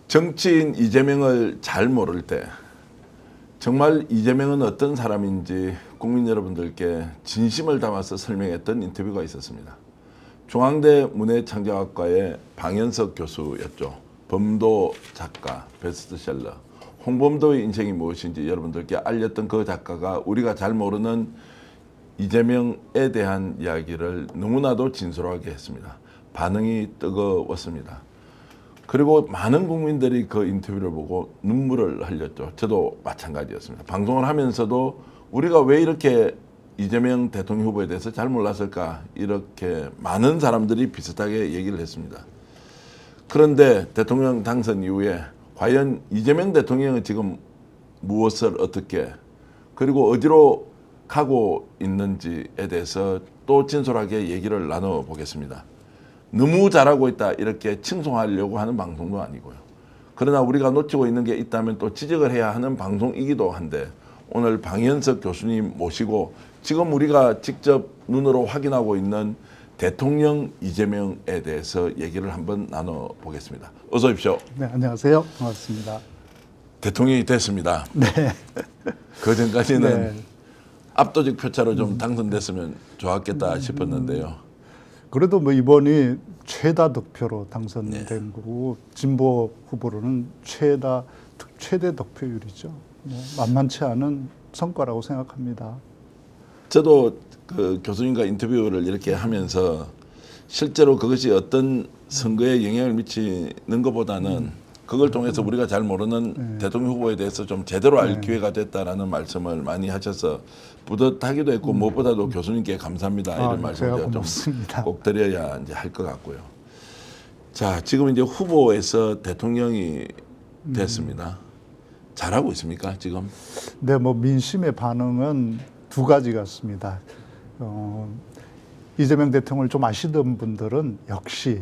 정치인 이재명을 잘 모를 때 정말 이재명은 어떤 사람인지 국민 여러분들께 진심을 담아서 설명했던 인터뷰가 있었습니다. 중앙대 문해창작학과의 방현석 교수였죠. 범도 작가, 베스트셀러, 홍범도의 인생이 무엇인지 여러분들께 알렸던 그 작가가 우리가 잘 모르는 이재명에 대한 이야기를 너무나도 진솔하게 했습니다. 반응이 뜨거웠습니다. 그리고 많은 국민들이 그 인터뷰를 보고 눈물을 흘렸죠. 저도 마찬가지였습니다. 방송을 하면서도 우리가 왜 이렇게 이재명 대통령 후보에 대해서 잘 몰랐을까, 이렇게 많은 사람들이 비슷하게 얘기를 했습니다. 그런데 대통령 당선 이후에 과연 이재명 대통령은 지금 무엇을 어떻게 그리고 어디로 가고 있는지에 대해서 또 진솔하게 얘기를 나눠보겠습니다. 너무 잘하고 있다 이렇게 칭송하려고 하는 방송도 아니고요. 그러나 우리가 놓치고 있는 게 있다면 또 지적을 해야 하는 방송이기도 한데, 오늘 방현석 교수님 모시고 지금 우리가 직접 눈으로 확인하고 있는 대통령 이재명에 대해서 얘기를 한번 나눠보겠습니다. 어서 오십시오. 네, 안녕하세요. 반갑습니다. 대통령이 됐습니다. 네. 그 전까지는 네. 압도적 표차로 좀 당선됐으면 좋았겠다 싶었는데요. 그래도 뭐 이번이 최다 득표로 당선된 네. 거고, 진보 후보로는 최대 득표율이죠. 뭐 만만치 않은 성과라고 생각합니다. 저도 그 교수님과 인터뷰를 이렇게 하면서 실제로 그것이 어떤 선거에 영향을 미치는 것보다는 그걸 통해서 우리가 잘 모르는 대통령 후보에 대해서 좀 제대로 알 기회가 됐다라는 말씀을 많이 하셔서 뿌듯하기도 했고, 무엇보다도 교수님께 감사합니다 이런 말씀을 좀 꼭 드려야 이제 할 것 같고요. 자, 지금 이제 후보에서 대통령이 됐습니다. 잘하고 있습니까 지금? 네, 뭐 민심의 반응은 두 가지 같습니다. 이재명 대통령을 좀 아시던 분들은 역시,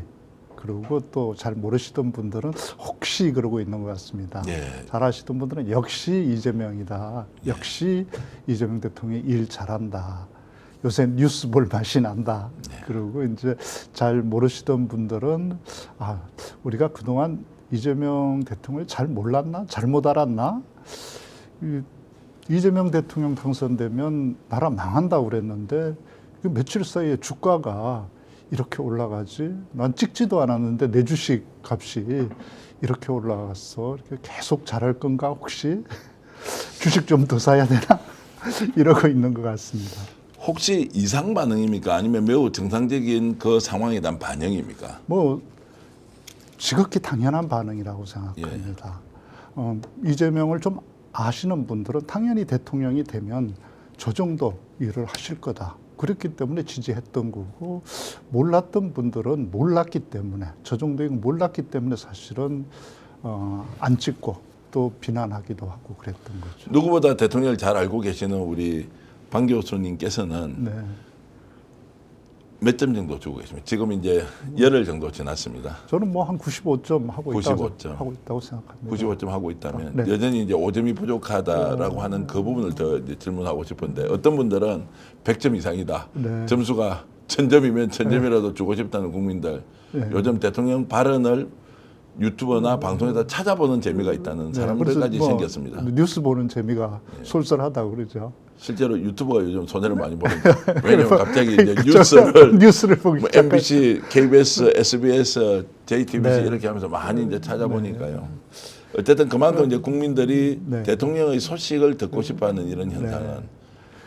그리고 또 잘 모르시던 분들은 혹시 그러고 있는 것 같습니다. 예. 잘 아시던 분들은 역시 이재명이다. 역시 이재명 대통령이 일 잘한다. 요새 뉴스 볼 맛이 난다. 그리고 이제 잘 모르시던 분들은 우리가 그동안 이재명 대통령을 잘 몰랐나? 잘못 알았나? 이재명 대통령 당선되면 나라 망한다고 그랬는데 며칠 사이에 주가가 이렇게 올라가지? 난 찍지도 않았는데 내 주식 값이 이렇게 올라갔어. 이렇게 계속 잘할 건가 혹시? 주식 좀 더 사야 되나? 이러고 있는 것 같습니다. 혹시 이상 반응입니까? 아니면 매우 정상적인 그 상황에 대한 반영입니까? 뭐 지극히 당연한 반응이라고 생각합니다. 이재명을 좀 아시는 분들은 당연히 대통령이 되면 저 정도 일을 하실 거다. 그렇기 때문에 지지했던 거고, 몰랐던 분들은 몰랐기 때문에, 저 정도인 몰랐기 때문에 사실은 안 찍고 또 비난하기도 하고 그랬던 거죠. 누구보다 대통령을 잘 알고 계시는 우리 방 교수님께서는 네. 몇 점 정도 주고 계십니까? 지금 이제 열흘 정도 지났습니다. 저는 뭐 한 95점 하고 95점. 있다고 생각합니다. 95점 하고 있다면 네. 여전히 이제 5점이 부족하다라고 하는 그 부분을 더 이제 질문하고 싶은데, 어떤 분들은 100점 이상이다. 네. 점수가 1000점이면 1000점이라도 주고 싶다는 국민들. 네. 요즘 대통령 발언을 유튜버나 방송에다 찾아보는 재미가 있다는 사람들까지 뭐 생겼습니다. 뉴스 보는 재미가 솔솔하다고 그러죠. 실제로 유튜버가 요즘 손해를 많이 보는데, 왜냐면 갑자기 이제 그렇죠. 뉴스를 보기 뭐 MBC, KBS, SBS, JTBC 네. 이렇게 하면서 많이 이제 찾아보니까요. 어쨌든 그만큼 이제 국민들이 대통령의 소식을 듣고 싶어하는 이런 현상은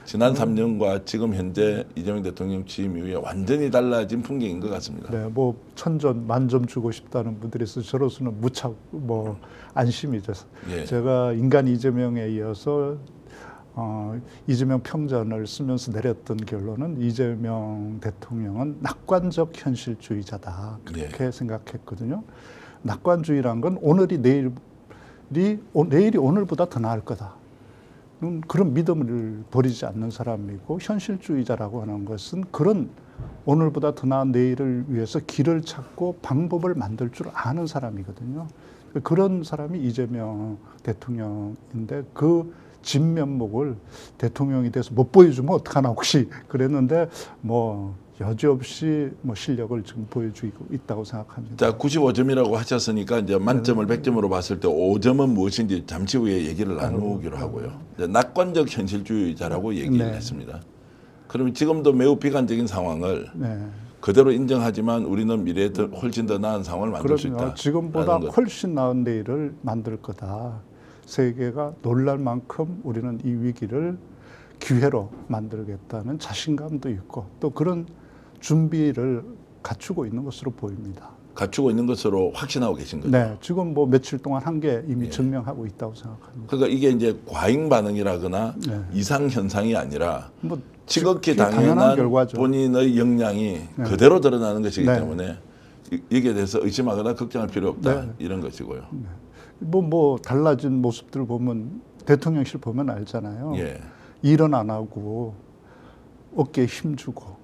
지난 3년과 지금 현재 이재명 대통령 취임 이후에 완전히 달라진 풍경인 것 같습니다. 네, 뭐 1000점, 만점 주고 싶다는 분들이 있어 저로서는 무척 뭐 안심이죠. 예. 제가 인간 이재명에 이어서 이재명 평전을 쓰면서 내렸던 결론은 이재명 대통령은 낙관적 현실주의자다. 그렇게 생각했거든요. 낙관주의란 건 내일이 오늘보다 더 나을 거다. 그런 믿음을 버리지 않는 사람이고, 현실주의자라고 하는 것은 그런 오늘보다 더 나은 내일을 위해서 길을 찾고 방법을 만들 줄 아는 사람이거든요. 그런 사람이 이재명 대통령인데, 그 진면목을 대통령이 돼서 못 보여주면 어떡하나 혹시 그랬는데, 뭐 여지없이 뭐 실력을 지금 보여주고 있다고 생각합니다. 자, 95점이라고 하셨으니까 이제 만점을 100점으로 봤을 때 5점은 무엇인지 잠시 후에 얘기를 나누기로 하고요. 이제 낙관적 현실주의자라고 얘기를 네. 했습니다. 그러면 지금도 매우 비관적인 상황을 네. 그대로 인정하지만 우리는 미래에 훨씬 더 나은 상황을 만들 수 그럼요. 있다. 지금보다 라는 것. 훨씬 나은 내일을 만들 거다. 세계가 놀랄 만큼 우리는 이 위기를 기회로 만들겠다는 자신감도 있고 또 그런 준비를 갖추고 있는 것으로 보입니다. 갖추고 있는 것으로 확신하고 계신 거죠. 네, 지금 뭐 며칠 동안 한 게 이미 예. 증명하고 있다고 생각합니다. 그러니까 이게 이제 과잉 반응이라거나 네. 이상 현상이 아니라 뭐 지극히 당연한 당연한 결과죠. 본인의 역량이 네. 그대로 드러나는 것이기 네. 때문에 여기에 대해서 의심하거나 걱정할 필요 없다. 네. 이런 것이고요. 뭐 달라진 모습들 보면 대통령실 보면 알잖아요. 예. 일은 안 하고 어깨에 힘주고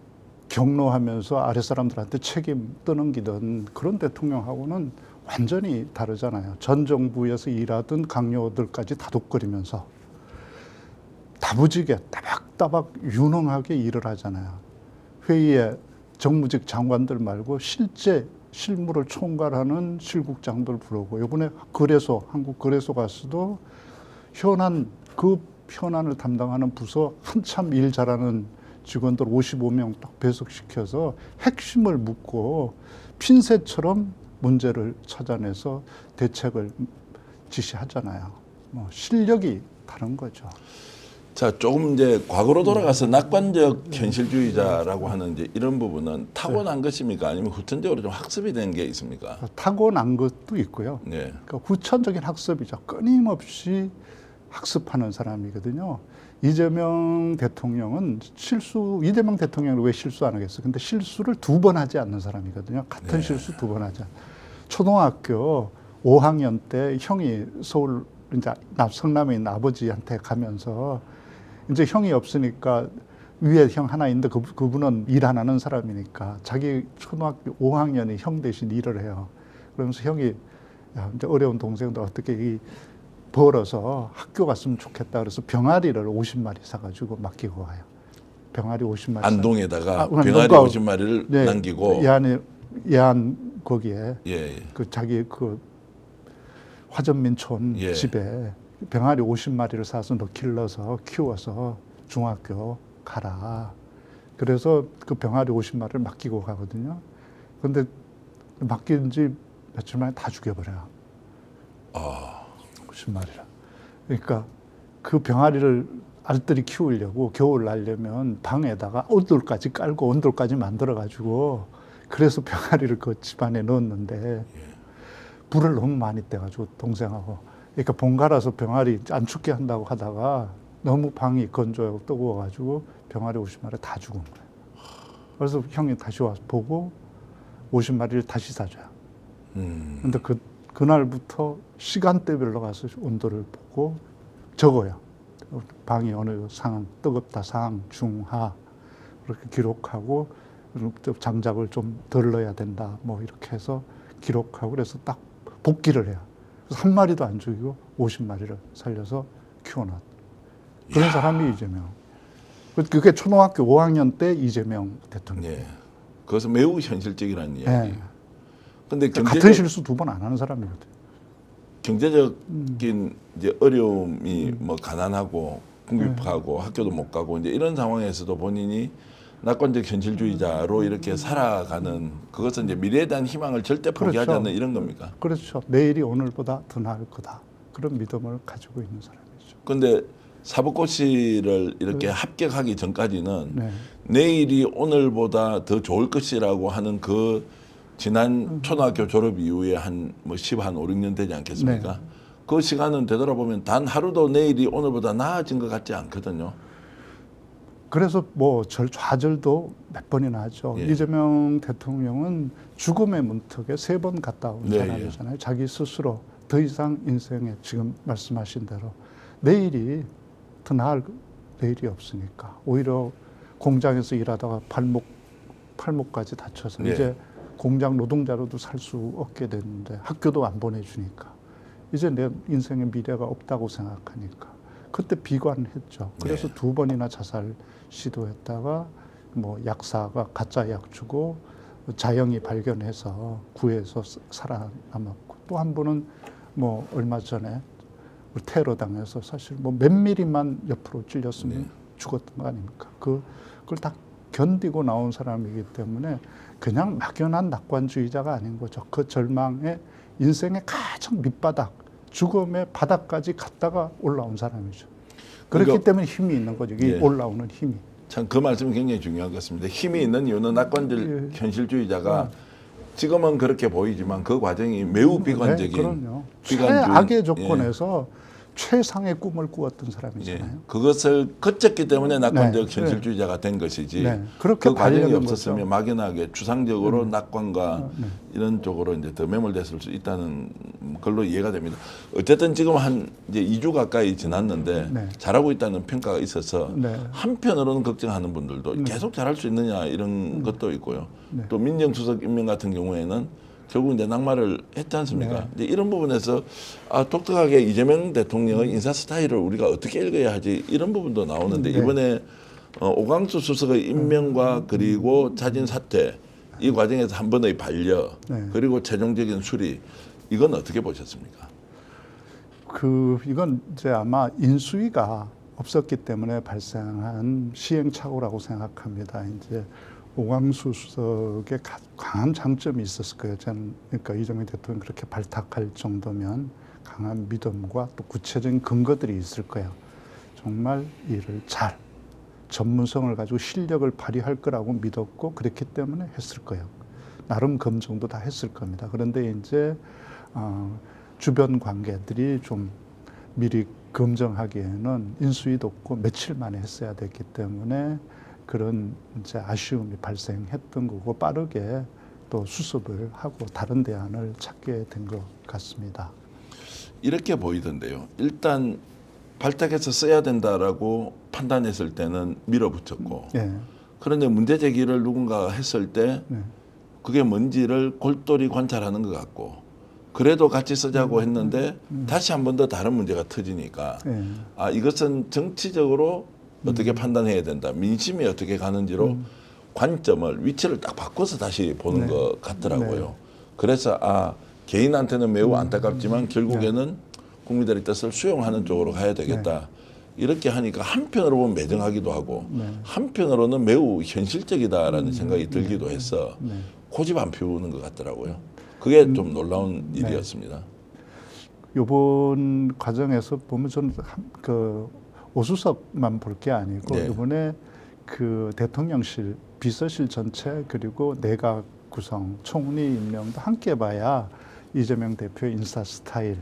격노하면서 아래 사람들한테 책임 떠넘기던 그런 대통령하고는 완전히 다르잖아요. 전 정부에서 일하던 강요들까지 다독거리면서 다부지게 따박따박 유능하게 일을 하잖아요. 회의에 정무직 장관들 말고 실제 실무를 총괄하는 실국장들 부르고 이번에 거래소 한국 거래소 가서도 현안을 담당하는 부서 한참 일 잘하는 직원들 55명 딱 배석시켜서 핵심을 묻고 핀셋처럼 문제를 찾아내서 대책을 지시하잖아요. 뭐 실력이 다른 거죠. 자, 조금 이제 과거로 돌아가서 낙관적 현실주의자라고 하는 이제 이런 부분은 타고난 것입니까? 아니면 후천적으로 좀 학습이 된 게 있습니까? 타고난 것도 있고요. 네. 그러니까 후천적인 학습이죠. 끊임없이 학습하는 사람이거든요. 이재명 대통령은 이재명 대통령은 왜 실수 안 하겠어요? 근데 실수를 2번 하지 않는 사람이거든요. 같은 네. 실수 2번 하지 않아요. 초등학교 5학년 때 형이 서울 이제 성남에 있는 아버지한테 가면서 이제 형이 없으니까 위에 형 하나 있는데 그분은 일 안 하는 사람이니까 자기 초등학교 5학년이 형 대신 일을 해요. 그러면서 형이 야, 이제 어려운 동생들 어떻게 벌어서 학교 갔으면 좋겠다. 그래서 병아리를 50마리 사가지고 맡기고 와요. 병아리 50마리. 안동에다가 병아리 농가, 50마리를 네, 남기고 예안 거기에 예. 그 자기 그 화전민촌 예. 집에 병아리 50마리를 사서 너 길러서 키워서 중학교 가라. 그래서 그 병아리 50마리를 맡기고 가거든요. 근데 맡긴 지 며칠 만에 다 죽여버려요. 50마리를. 그러니까 그 병아리를 알뜰히 키우려고 겨울 날려면 방에다가 온돌까지 깔고 온돌까지 만들어가지고 그래서 병아리를 그 집안에 넣었는데 불을 너무 많이 떼가지고 동생하고 그러니까 번갈아서 병아리 안 춥게 한다고 하다가 너무 방이 건조하고 뜨거워가지고 병아리 50마리 다 죽은 거예요. 그래서 형이 다시 와서 보고 50마리를 다시 사줘요. 근데 그날부터 시간대별로 가서 온도를 보고 적어요. 방이 어느 상황, 뜨겁다, 상황, 중하 그렇게 기록하고 장작을 좀 덜 넣어야 된다. 뭐 이렇게 해서 기록하고 그래서 딱 복귀를 해요. 그래서 한 마리도 안 죽이고 50마리를 살려서 키워놨. 그런 사람이 이재명. 그게 초등학교 5학년 때 이재명 대통령. 예. 그것은 매우 현실적이라는 이야기. 네. 근데 같은 실수 2번 안 하는 사람이거든요. 경제적인 이제 어려움이 뭐 가난하고 궁핍하고 학교도 못 가고 이제 이런 상황에서도 본인이 낙관적 현실주의자로 이렇게 살아가는 그것은 이제 미래에 대한 희망을 절대 포기하지 그렇죠. 않는 이런 겁니까? 그렇죠. 내일이 오늘보다 더 나을 거다. 그런 믿음을 가지고 있는 사람이죠. 그런데 사법고시를 이렇게 합격하기 전까지는 네. 내일이 오늘보다 더 좋을 것이라고 하는 그 지난 초등학교 졸업 이후에 한 5, 6년 되지 않겠습니까? 네. 그 시간은 되돌아보면 단 하루도 내일이 오늘보다 나아진 것 같지 않거든요. 그래서 뭐 좌절도 몇 번이나 하죠. 예. 이재명 대통령은 죽음의 문턱에 3번 갔다 온 네, 사람이잖아요. 자기 스스로 더 이상 인생에 지금 말씀하신 대로 내일이 더 나을 내일이 없으니까 오히려 공장에서 일하다가 팔목까지 다쳐서 네. 이제 공장 노동자로도 살 수 없게 됐는데 학교도 안 보내주니까 이제 내 인생의 미래가 없다고 생각하니까 그때 비관했죠. 그래서 네. 2번이나 자살 시도했다가 뭐 약사가 가짜 약 주고 자영이 발견해서 구해서 살아남았고, 또 한 분은 뭐 얼마 전에 테러 당해서 사실 뭐 몇 미리만 옆으로 찔렸으면 네. 죽었던 거 아닙니까? 그걸 다 견디고 나온 사람이기 때문에 그냥 막연한 낙관주의자가 아닌 거죠. 그 절망의 인생의 가장 밑바닥, 죽음의 바닥까지 갔다가 올라온 사람이죠. 그렇기 그러니까, 때문에 힘이 있는 거죠. 이 예. 올라오는 힘이. 참 그 말씀이 굉장히 중요한 것 같습니다. 힘이 있는 이유는 낙관적 현실주의자가 지금은 그렇게 보이지만 그 과정이 매우 비관적인, 네, 그럼요. 비관주의, 최악의 조건에서 최상의 꿈을 꾸었던 예, 사람이잖아요. 그것을 거쳤기 때문에 낙관적 네, 현실주의자가 된 것이지. 네, 그렇게 그 과정이 달려는 없었으면 거죠. 막연하게 추상적으로 낙관과 이런 쪽으로 이제 더 매몰됐을 수 있다는 걸로 이해가 됩니다. 어쨌든 지금 한 이제 2주 가까이 지났는데 네. 잘하고 있다는 평가가 있어서 네. 한편으로는 걱정하는 분들도 계속 잘할 수 있느냐 이런 것도 있고요. 또 민정수석 임명 같은 경우에는 결국 이제 낙마를 했지 않습니까? 이제 이런 부분에서 독특하게 이재명 대통령의 인사 스타일을 우리가 어떻게 읽어야 하지 이런 부분도 나오는데 이번에 오광수 수석의 임명과 그리고 자진 사퇴 이 과정에서 한 번의 반려 그리고 최종적인 수리 이건 어떻게 보셨습니까? 이건 이제 아마 인수위가 없었기 때문에 발생한 시행착오라고 생각합니다. 이제 오광수 수석의 강한 장점이 있었을 거예요. 저는 그러니까 이재명 대통령 그렇게 발탁할 정도면 강한 믿음과 또 구체적인 근거들이 있을 거예요. 정말 일을 잘 전문성을 가지고 실력을 발휘할 거라고 믿었고 그랬기 때문에 했을 거예요. 나름 검증도 다 했을 겁니다. 그런데 이제 주변 관계들이 좀 미리 검증하기에는 인수위도 없고 며칠 만에 했어야 됐기 때문에 그런 이제 아쉬움이 발생했던 거고 빠르게 또 수습을 하고 다른 대안을 찾게 된 것 같습니다. 이렇게 보이던데요. 일단 발탁해서 써야 된다라고 판단했을 때는 밀어붙였고 예. 그런데 문제 제기를 누군가 했을 때 그게 뭔지를 골똘히 관찰하는 것 같고 그래도 같이 쓰자고 했는데 다시 한 번 더 다른 문제가 터지니까 이것은 정치적으로 어떻게 판단해야 된다. 민심이 어떻게 가는지로 관점을 위치를 딱 바꿔서 다시 보는 것 같더라고요. 그래서 개인한테는 매우 안타깝지만 결국에는 국민들의 뜻을 수용하는 쪽으로 가야 되겠다. 이렇게 하니까 한편으로 보면 매정하기도 하고 한편으로는 매우 현실적이다라는 생각이 들기도 해서 고집 안 피우는 것 같더라고요. 그게 좀 놀라운 일이었습니다. 이번 과정에서 보면 저는 오수석만 볼 게 아니고 이번에 그 대통령실 비서실 전체 그리고 내각 구성 총리 임명도 함께 봐야 이재명 대표의 인사 스타일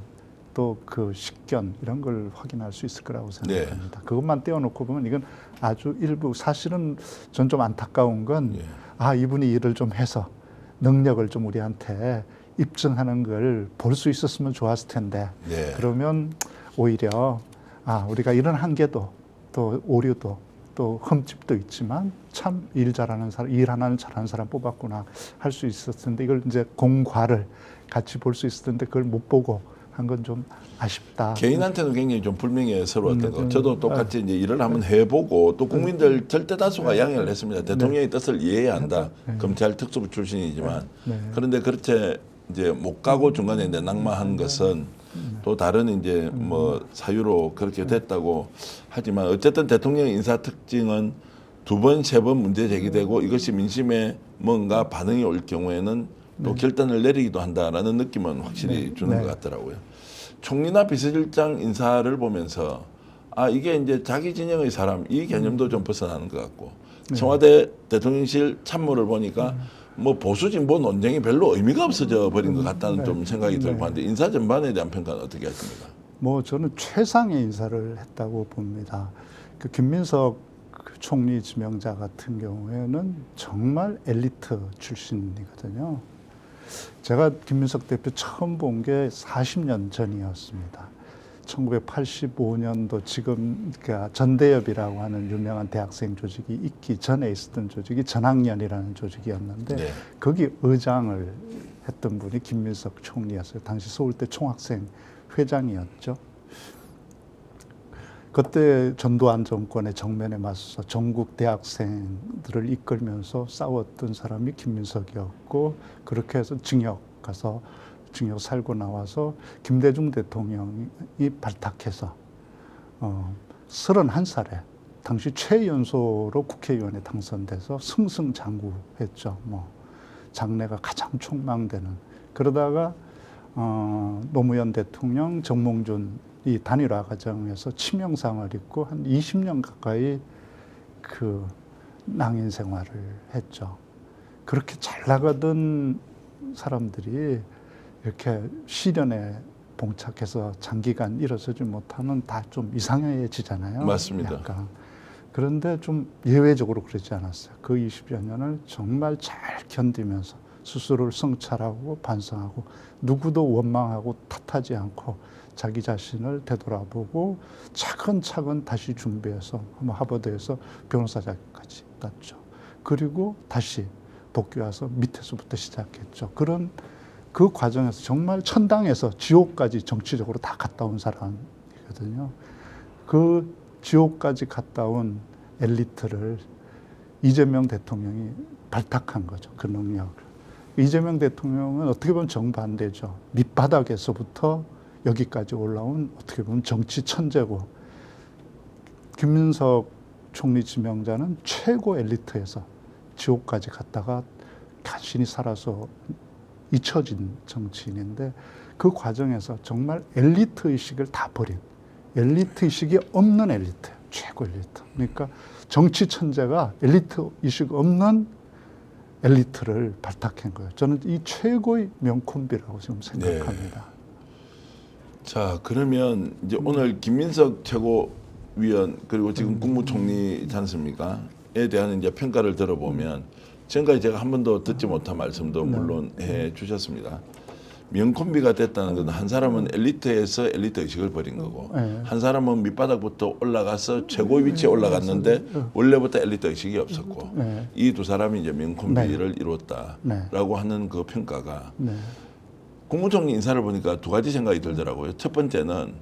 또 그 식견 이런 걸 확인할 수 있을 거라고 생각합니다. 그것만 떼어놓고 보면 이건 아주 일부 사실은 전 좀 안타까운 건 이분이 일을 좀 해서 능력을 좀 우리한테 입증하는 걸 볼 수 있었으면 좋았을 텐데 그러면 오히려 우리가 이런 한계도 또 오류도 또 흠집도 있지만 참 일 잘하는 사람, 일 하나는 잘하는 사람 뽑았구나 할 수 있었을 텐데 이걸 이제 공과를 같이 볼 수 있었을 텐데 그걸 못 보고 한 건 좀 아쉽다. 개인한테는 굉장히 좀 불명예스러웠던 거. 저도 똑같이 이제 일을 한번 해보고 또 국민들 절대 다수가 양해를 했습니다. 대통령의 뜻을 이해해야 한다. 검찰 특수부 출신이지만 그런데 그렇게 이제 못 가고 중간에 이제 낙마한 것은 또 다른 이제 뭐 사유로 그렇게 됐다고 하지만 어쨌든 대통령 인사 특징은 2번, 3번 문제 제기되고 이것이 민심에 뭔가 반응이 올 경우에는 또 결단을 내리기도 한다라는 느낌은 확실히 주는 것 같더라고요. 총리나 비서실장 인사를 보면서 이게 이제 자기 진영의 사람 이 개념도 좀 벗어나는 것 같고 청와대 대통령실 참모를 보니까 뭐 보수 진보 논쟁이 별로 의미가 없어져 버린 것 같다는 좀 생각이 들고 하는데 인사 전반에 대한 평가는 어떻게 하십니까? 뭐 저는 최상의 인사를 했다고 봅니다. 그 김민석 총리 지명자 같은 경우에는 정말 엘리트 출신이거든요. 제가 김민석 대표 처음 본 게 40년 전이었습니다. 1985년도 지금 그러니까 전대협이라고 하는 유명한 대학생 조직이 있기 전에 있었던 조직이 전학년이라는 조직이었는데 거기 의장을 했던 분이 김민석 총리였어요. 당시 서울대 총학생 회장이었죠. 그때 전두환 정권의 정면에 맞서서 전국 대학생들을 이끌면서 싸웠던 사람이 김민석이었고, 그렇게 해서 징역 가서 징역 살고 나와서 김대중 대통령이 발탁해서 31살에 당시 최연소로 국회의원에 당선돼서 승승장구했죠. 뭐 장래가 가장 촉망되는. 그러다가 노무현 대통령, 정몽준 이 단일화 과정에서 치명상을 입고 한 20년 가까이 그 낭인 생활을 했죠. 그렇게 잘 나가던 사람들이 이렇게 시련에 봉착해서 장기간 일어서지 못하면 다 좀 이상해지잖아요. 맞습니다. 약간. 그런데 좀 예외적으로 그러지 않았어요. 그 20여 년을 정말 잘 견디면서 스스로를 성찰하고 반성하고 누구도 원망하고 탓하지 않고 자기 자신을 되돌아보고 차근차근 다시 준비해서 하버드에서 변호사 자격까지 땄죠. 그리고 다시 복귀와서 밑에서부터 시작했죠. 그런 그 과정에서 정말 천당에서 지옥까지 정치적으로 다 갔다 온 사람이거든요. 그 지옥까지 갔다 온 엘리트를 이재명 대통령이 발탁한 거죠. 그 능력을. 이재명 대통령은 어떻게 보면 정반대죠. 밑바닥에서부터 여기까지 올라온 어떻게 보면 정치 천재고, 김민석 총리 지명자는 최고 엘리트에서 지옥까지 갔다가 간신히 살아서 잊혀진 정치인인데, 그 과정에서 정말 엘리트 의식을 다 버린, 엘리트 의식이 없는 엘리트, 최고 엘리트. 그러니까 정치 천재가 엘리트 의식 없는 엘리트를 발탁한 거예요. 저는 이 최고의 명콤비라고 지금 생각합니다. 네. 자, 그러면 이제 오늘 김민석 최고위원 그리고 지금 국무총리지 않습니까? 에 대한 이제 평가를 들어보면 지금까지 제가 한 번도 듣지 못한 말씀도 물론 해 주셨습니다. 명콤비가 됐다는 건 한 사람은 엘리트에서 엘리트 의식을 버린 거고, 한 사람은 밑바닥부터 올라가서 최고 위치에 올라갔는데 원래부터 엘리트 의식이 없었고, 이 두 사람이 이제 명콤비를 이뤘다라고 하는 그 평가가 국무총리 인사를 보니까 두 가지 생각이 들더라고요. 첫 번째는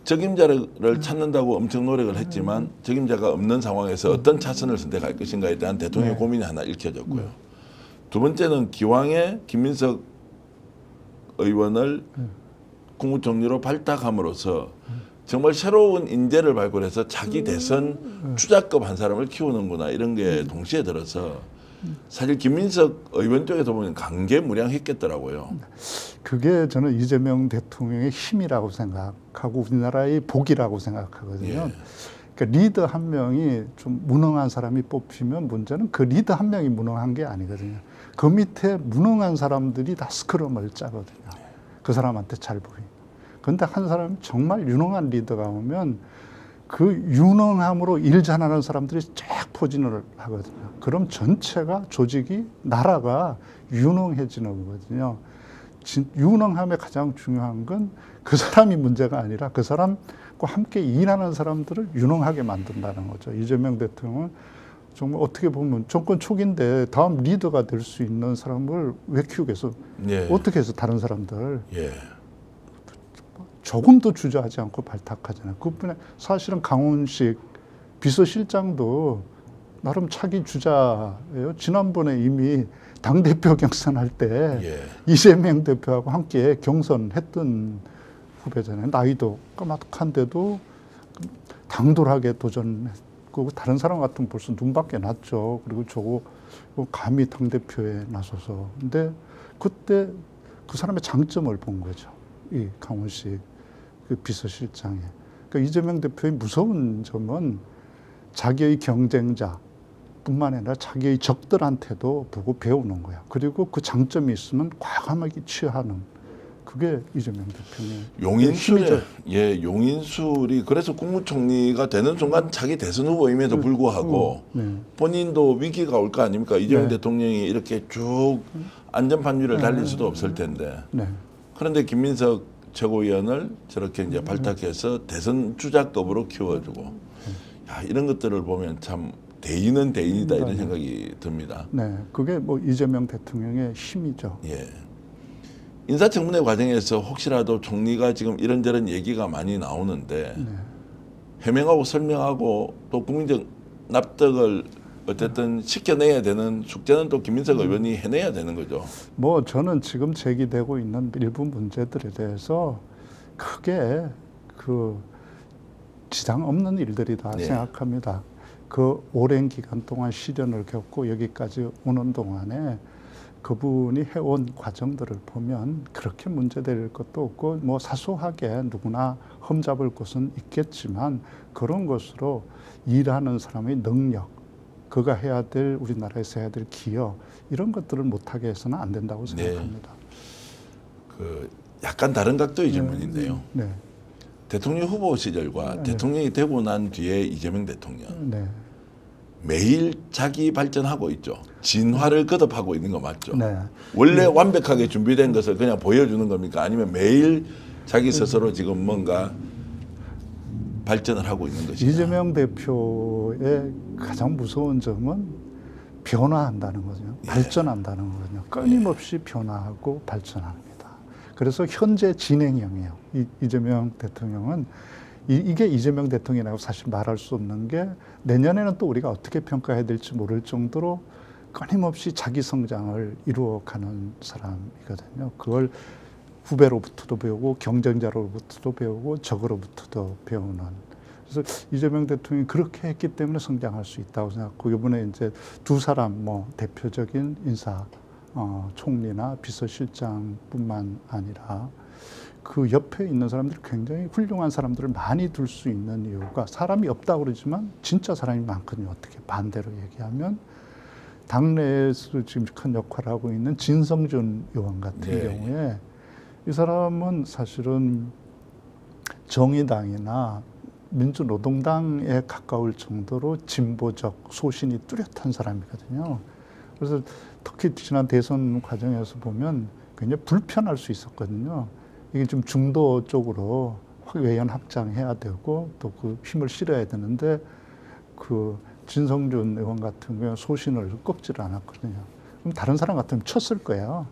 적임자를 찾는다고 엄청 노력을 했지만 적임자가 없는 상황에서 어떤 차선을 선택할 것인가에 대한 대통령의 고민이 하나 읽혀졌고요. 두 번째는 기왕에 김민석 의원을 국무총리로 발탁함으로써 정말 새로운 인재를 발굴해서 자기 대선 주자급 한 사람을 키우는구나, 이런 게 동시에 들어서 사실 김민석 의원 쪽에서 보면 강개무량했겠더라고요. 그게 저는 이재명 대통령의 힘이라고 생각하고 우리나라의 복이라고 생각하거든요. 예. 그러니까 리더 한 명이 좀 무능한 사람이 뽑히면 문제는 그 리더 한 명이 무능한 게 아니거든요. 그 밑에 무능한 사람들이 다 스크럼을 짜거든요. 그 사람한테 잘 보이. 그런데 한 사람이 정말 유능한 리더가 오면 그 유능함으로 일 잘하는 사람들이 쫙 포진을 하거든요. 그럼 전체가, 조직이, 나라가 유능해지는 거거든요. 유능함의 가장 중요한 건 그 사람이 문제가 아니라 그 사람과 함께 일하는 사람들을 유능하게 만든다는 거죠. 이재명 대통령은 정말 어떻게 보면 정권 초기인데 다음 리더가 될 수 있는 사람을 왜 키우겠어? 어떻게 해서 다른 사람들 조금도 주저하지 않고 발탁하잖아요. 그뿐에 사실은 강훈식 비서실장도 나름 차기 주자예요. 지난번에 이미 당대표 경선할 때 이재명 대표하고 함께 경선했던 후배잖아요. 나이도 까마득한데도 당돌하게 도전했고, 다른 사람 같으면 벌써 눈밖에 났죠. 그리고 저거 감히 당대표에 나서서. 근데 그때 그 사람의 장점을 본 거죠. 이 강훈식 그 비서실장에. 그러니까 이재명 대표의 무서운 점은 자기의 경쟁자 뿐만 아니라 자기의 적들한테도 보고 배우는 거야. 그리고 그 장점이 있으면 과감하게 취하는, 그게 이재명 대표의 힘이죠. 용인술이 그래서 국무총리가 되는 순간 자기 대선 후보임에도 불구하고 본인도 위기가 올 거 아닙니까? 이재명 대통령이 이렇게 쭉 안전판위를 달릴 수도 없을 텐데. 그런데 김민석 최고위원을 저렇게 이제 발탁해서 대선 주자급으로 키워주고, 야, 이런 것들을 보면 참 대인은 대인이다, 이런 생각이 듭니다. 그게 뭐 이재명 대통령의 힘이죠. 인사청문회 과정에서 혹시라도 총리가 지금 이런저런 얘기가 많이 나오는데 해명하고 설명하고 또 국민적 납득을 어쨌든 시켜내야 되는 숙제는 또 김민석 의원이 해내야 되는 거죠. 뭐 저는 지금 제기되고 있는 일부 문제들에 대해서 크게 그 지장 없는 일들이다 네. 생각합니다. 그 오랜 기간 동안 시련을 겪고 여기까지 오는 동안에 그분이 해온 과정들을 보면 그렇게 문제될 것도 없고 뭐 사소하게 누구나 흠잡을 것은 있겠지만 그런 것으로 일하는 사람의 능력, 그가 해야 될 우리나라에서 해야 될 기여 이런 것들을 못하게 해서는 안 된다고 생각합니다. 그 약간 다른 각도의 질문인데요. 네. 대통령 후보 시절과 대통령이 되고 난 뒤에 이재명 대통령 네. 매일 자기 발전하고 있죠. 진화를 거듭하고 있는 거 맞죠? 네. 원래 완벽하게 준비된 것을 그냥 보여주는 겁니까? 아니면 매일 자기 스스로 지금 뭔가 발전을 하고 있는 것이냐? 이재명 대표의 가장 무서운 점은 변화한다는 거죠. 발전한다는 거거든요. 끊임없이 변화하고 발전합니다. 그래서 현재 진행형이에요. 이재명 대통령은 이게 이재명 대통령이라고 사실 말할 수 없는 게 내년에는 또 우리가 어떻게 평가해야 될지 모를 정도로 끊임없이 자기 성장을 이루어가는 사람이거든요. 그걸 후배로부터도 배우고 경쟁자로부터도 배우고 적으로부터도 배우는. 그래서 이재명 대통령이 그렇게 했기 때문에 성장할 수 있다고 생각하고 이번에 이제 두 사람 뭐 대표적인 인사 총리나 비서실장뿐만 아니라 그 옆에 있는 사람들이 굉장히 훌륭한 사람들을 많이 둘 수 있는 이유가 사람이 없다고 그러지만 진짜 사람이 많거든요. 어떻게 반대로 얘기하면 당내에서 지금 큰 역할을 하고 있는 진성준 의원 같은 경우에 이 사람은 사실은 정의당이나 민주노동당에 가까울 정도로 진보적 소신이 뚜렷한 사람이거든요. 그래서 특히 지난 대선 과정에서 보면 굉장히 불편할 수 있었거든요. 이게 좀 중도 쪽으로 외연 확장해야 되고 또 그 힘을 실어야 되는데 그 진성준 의원 같은 경우는 소신을 꺾지를 않았거든요. 그럼 다른 사람 같으면 쳤을 거예요.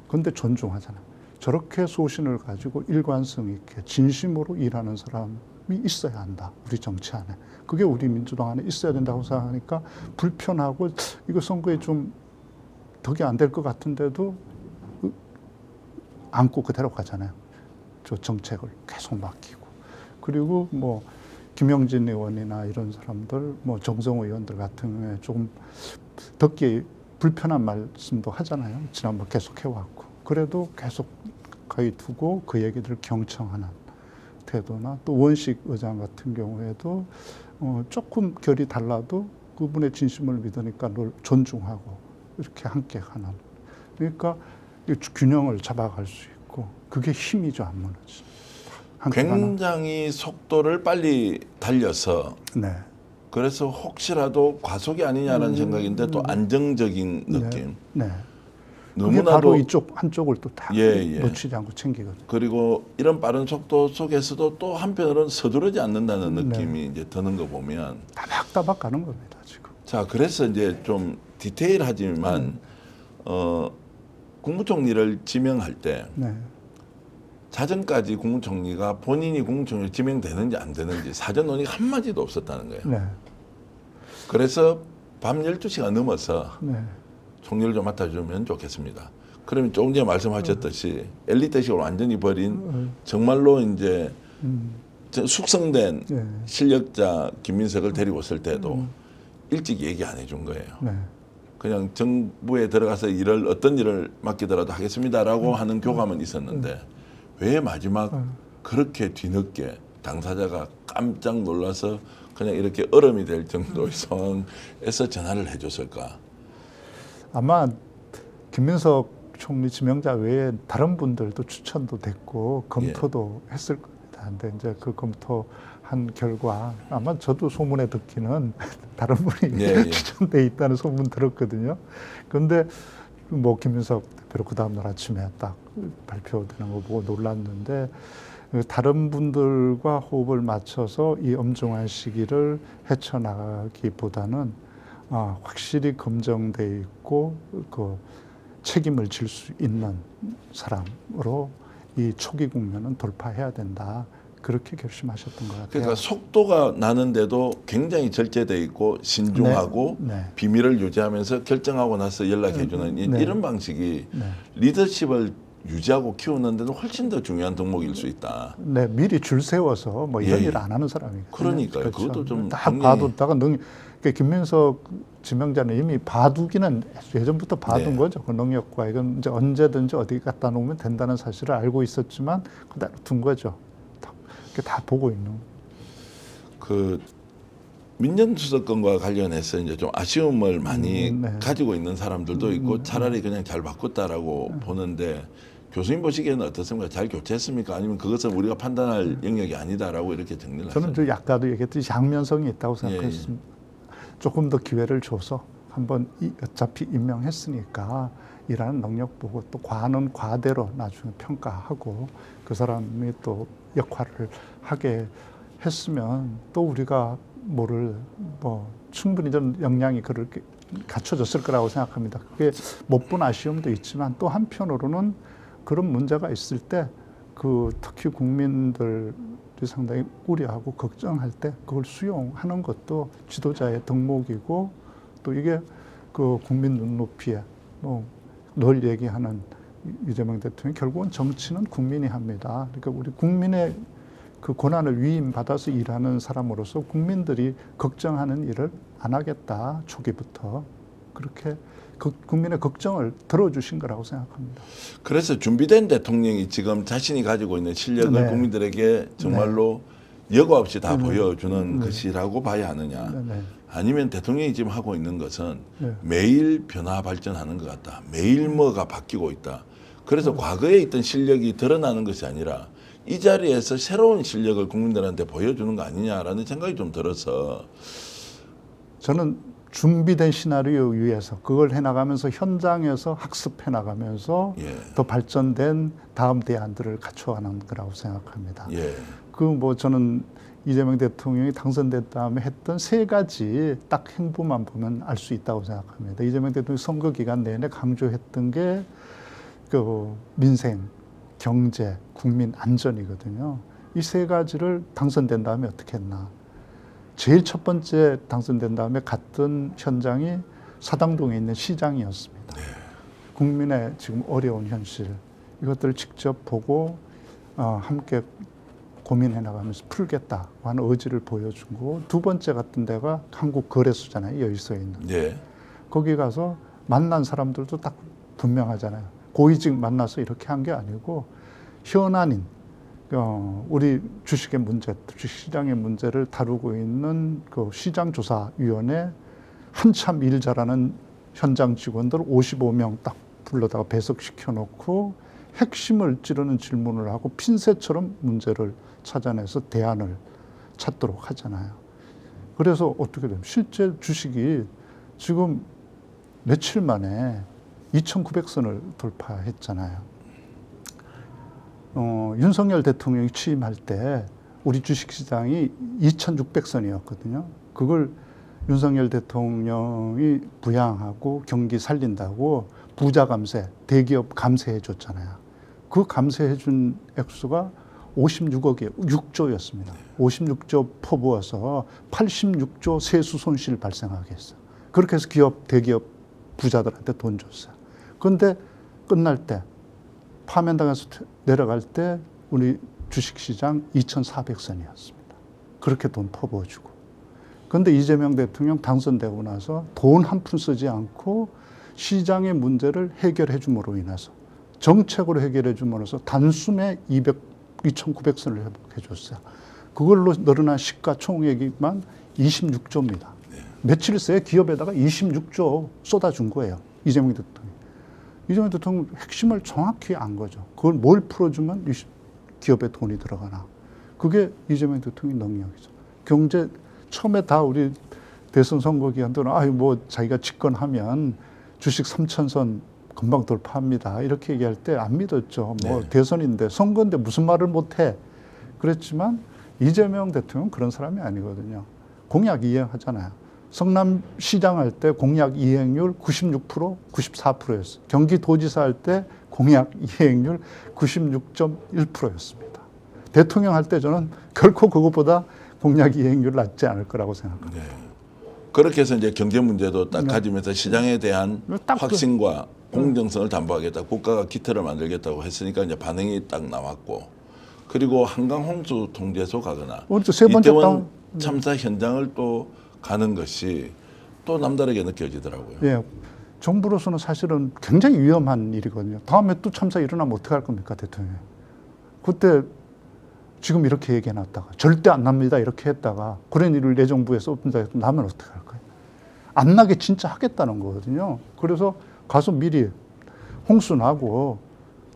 그런데 존중하잖아요. 저렇게 소신을 가지고 일관성 있게 진심으로 일하는 사람이 있어야 한다. 우리 정치 안에. 그게 우리 민주당 안에 있어야 된다고 생각하니까 불편하고 이거 선거에 좀 덕이 안 될 것 같은데도 안고 그대로 가잖아요. 저 정책을 계속 맡기고. 그리고 뭐 김영진 의원이나 이런 사람들, 뭐 정성호 의원들 같은 경우에 조금 듣기 불편한 말씀도 하잖아요. 지난번 계속 해왔고. 그래도 계속 거의 두고 그 얘기들을 경청하는 태도나 또 원식 의장 같은 경우에도 조금 결이 달라도 그분의 진심을 믿으니까 늘 존중하고 이렇게 함께 가는. 그러니까 균형을 잡아갈 수 있고 그게 힘이죠, 안 무너지. 굉장히 속도를 빨리 달려서 네. 그래서 혹시라도 과속이 아니냐라는 생각인데 또 안정적인 느낌. 네. 그게 너무나도 바로 이쪽 한쪽을 또 다 예. 놓치지 않고 챙기거든요. 그리고 이런 빠른 속도 속에서도 또 한편으로는 서두르지 않는다는 느낌이 이제 드는 거 보면 따박따박 가는 겁니다, 지금. 자 그래서 이제 좀 디테일하지만 국무총리를 지명할 때 네. 사전까지 국무총리가 본인이 국무총리로 지명되는지 안 되는지 사전 논의가 한마디도 없었다는 거예요. 네. 그래서 밤 12시가 넘어서 네. 총리를 좀 맡아주면 좋겠습니다. 그러면 조금 전에 말씀하셨듯이 엘리트식으로 완전히 버린 정말로 이제 숙성된 네. 실력자 김민석을 데리고 왔을 때도 일찍 얘기 안 해준 거예요. 네. 그냥 정부에 들어가서 어떤 일을 맡기더라도 하겠습니다라고 하는 교감은 있었는데 왜 마지막 그렇게 뒤늦게 당사자가 깜짝 놀라서 그냥 이렇게 얼음이 될 정도의 상황에서 전화를 해줬을까? 아마 김민석 총리 지명자 외에 다른 분들도 추천도 됐고 검토도 했을 겁니다. 근데 이제 그 검토한 결과 아마 저도 소문에 듣기는 다른 분이 추천돼 있다는 소문 들었거든요. 그런데 뭐 김민석 대표로 그 다음날 아침에 딱 발표되는 거 보고 놀랐는데 다른 분들과 호흡을 맞춰서 이 엄중한 시기를 헤쳐나가기보다는 확실히 검증돼 있고 그 책임을 질 수 있는 사람으로 이 초기 국면은 돌파해야 된다. 그렇게 결심하셨던 것 같아요. 그러니까 속도가 나는데도 굉장히 절제돼 있고 신중하고 네. 비밀을 유지하면서 결정하고 나서 연락해주는 네. 이런 방식이 네. 리더십을 유지하고 키우는데도 훨씬 더 중요한 덕목일 수 있다. 네, 미리 줄 세워서 뭐 이런 예, 일 안 하는 사람이거든요. 그러니까요. 그것도 좀 딱 굉장히- 봐뒀다가 김민석 지명자는 이미 봐두기는 예전부터 봐둔 네. 거죠. 그 능력과 이건 이제 언제든지 어디 갖다 놓으면 된다는 사실을 알고 있었지만 그대로 둔 거죠. 다 보고 있는. 그 민정수석권과 관련해서 이제 좀 아쉬움을 많이 네. 가지고 있는 사람들도 있고 차라리 그냥 잘 바꿨다라고 보는데 교수님 보시기에는 어떻습니까? 잘 교체했습니까? 아니면 그것은 우리가 판단할 영역이 아니다라고 이렇게 정리를 저는 하셨나요? 저 아까도 얘기했듯이 양면성이 있다고 예, 생각했습니다. 조금 더 기회를 줘서 한번 어차피 임명했으니까 일하는 능력 보고 또 과는 과대로 나중에 평가하고 그 사람이 또 역할을 하게 했으면 또 우리가 뭐를 뭐 충분히 좀 역량이 그렇게 갖춰졌을 거라고 생각합니다. 그게 못 본 아쉬움도 있지만 또 한편으로는 그런 문제가 있을 때 그 특히 국민들이 상당히 우려하고 걱정할 때 그걸 수용하는 것도 지도자의 덕목이고 또 이게 그 국민 눈높이에 뭐 늘 얘기하는 이재명 대통령 결국은 정치는 국민이 합니다. 그러니까 우리 국민의 그 고난을 위임받아서 일하는 사람으로서 국민들이 걱정하는 일을 안 하겠다 초기부터 그렇게 국민의 걱정을 들어주신 거라고 생각합니다. 그래서 준비된 대통령이 지금 자신이 가지고 있는 실력을 네. 국민들에게 정말로 여과 없이 다 보여주는 것이라고 봐야 하느냐. 네. 아니면 대통령이 지금 하고 있는 것은 네. 매일 변화 발전하는 것 같다. 매일 뭐가 바뀌고 있다. 그래서 과거에 있던 실력이 드러나는 것이 아니라 이 자리에서 새로운 실력을 국민들한테 보여주는 거 아니냐라는 생각이 좀 들어서 저는 준비된 시나리오 위에서 그걸 해나가면서 현장에서 학습해 나가면서 예. 더 발전된 다음 대안들을 갖춰가는 거라고 생각합니다. 예. 그 뭐 저는 이재명 대통령이 당선된 다음에 했던 세 가지 딱 행보만 보면 알 수 있다고 생각합니다. 이재명 대통령이 선거 기간 내내 강조했던 게 그 민생, 경제, 국민 안전이거든요. 이 세 가지를 당선된 다음에 어떻게 했나. 제일 첫 번째 당선된 다음에 갔던 현장이 사당동에 있는 시장이었습니다. 국민의 지금 어려운 현실 이것들을 직접 보고 함께 고민해 나가면서 풀겠다고 하는 의지를 보여주고 두 번째 갔던 데가 한국거래소잖아요. 여의도에 있는. 예. 거기 가서 만난 사람들도 딱 분명하잖아요. 고위직 만나서 이렇게 한 게 아니고 현안인 우리 주식의 문제, 주식시장의 문제를 다루고 있는 그 시장조사위원회 한참 일 잘하는 현장 직원들 55명 딱 불러다가 배석시켜 놓고 핵심을 찌르는 질문을 하고 핀셋처럼 문제를 찾아내서 대안을 찾도록 하잖아요. 그래서 어떻게 되면 실제 주식이 지금 며칠 만에 2,900선을 돌파했잖아요. 윤석열 대통령이 취임할 때 우리 주식시장이 2,600선이었거든요. 그걸 윤석열 대통령이 부양하고 경기 살린다고 부자 감세, 대기업 감세해 줬잖아요. 그 감세해 준 액수가 56억이에요. 6조였습니다. 56조 퍼부어서 86조 세수 손실 발생하게 했어요. 그렇게 해서 대기업 부자들한테 돈 줬어요. 그런데 끝날 때 파면당해서 내려갈 때 우리 주식시장 2,400선이었습니다. 그렇게 돈 퍼부어주고. 그런데 이재명 대통령 당선되고 나서 돈 한 푼 쓰지 않고 시장의 문제를 해결해 줌으로 인해서 정책으로 해결해 줌으로써 단숨에 2,900선을 회복해 줬어요. 그걸로 늘어난 시가총액이만 26조입니다. 며칠 새에 기업에다가 26조 쏟아준 거예요. 이재명 대통령. 이재명 대통령 핵심을 정확히 안 거죠. 그걸 뭘 풀어주면 기업에 돈이 들어가나. 그게 이재명 대통령의 능력이죠. 경제 처음에 다 우리 대선 선거 기간 동안 뭐 자기가 집권하면 주식 3,000선 금방 돌파합니다. 이렇게 얘기할 때 안 믿었죠. 뭐 네. 대선인데 선거인데 무슨 말을 못해. 그랬지만 이재명 대통령은 그런 사람이 아니거든요. 공약 이행하잖아요. 성남시장 할 때 공약 이행률 96%, 94%였어요. 경기도지사 할 때 공약 이행률 96.1%였습니다. 대통령 할 때 저는 결코 그것보다 공약 이행률 낮지 않을 거라고 생각합니다. 네. 그렇게 해서 이제 경제 문제도 딱 가지면서 시장에 대한 딱 확신과 공정성을 담보하겠다. 국가가 기틀을 만들겠다고 했으니까 이제 반응이 딱 나왔고, 그리고 한강 홍수 통제소 가거나 오늘 세 번째 이태원 참사 현장을 또 가는 것이 또 남다르게 느껴지더라고요. 예, 정부로서는 사실은 굉장히 위험한 일이거든요. 다음에 또 참사 일어나면 어떡할 겁니까, 대통령? 그때 지금 이렇게 얘기해놨다가 절대 안 납니다 이렇게 했다가 그런 일을 내 정부에서 없는다 나면 어떡할 거예요? 안 나게 진짜 하겠다는 거거든요. 그래서 가서 미리 홍수 나고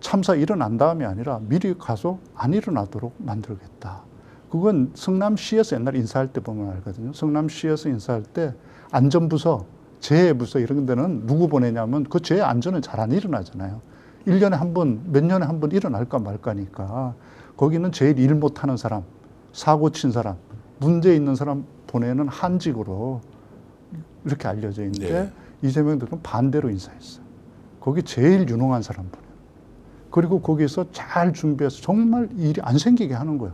참사 일어난 다음이 아니라 미리 가서 안 일어나도록 만들겠다. 그건 성남시에서 옛날 인사할 때 보면 알거든요. 성남시에서 인사할 때 안전부서, 재해부서 이런 데는 누구 보내냐면 그 재해 안전은 잘 안 일어나잖아요. 1년에 한 번, 몇 년에 한 번 일어날까 말까니까 거기는 제일 일 못하는 사람, 사고 친 사람, 문제 있는 사람 보내는 한직으로 이렇게 알려져 있는데 네. 이재명 대통령 반대로 인사했어요. 거기 제일 유능한 사람 보내요. 그리고 거기서 잘 준비해서 정말 일이 안 생기게 하는 거예요.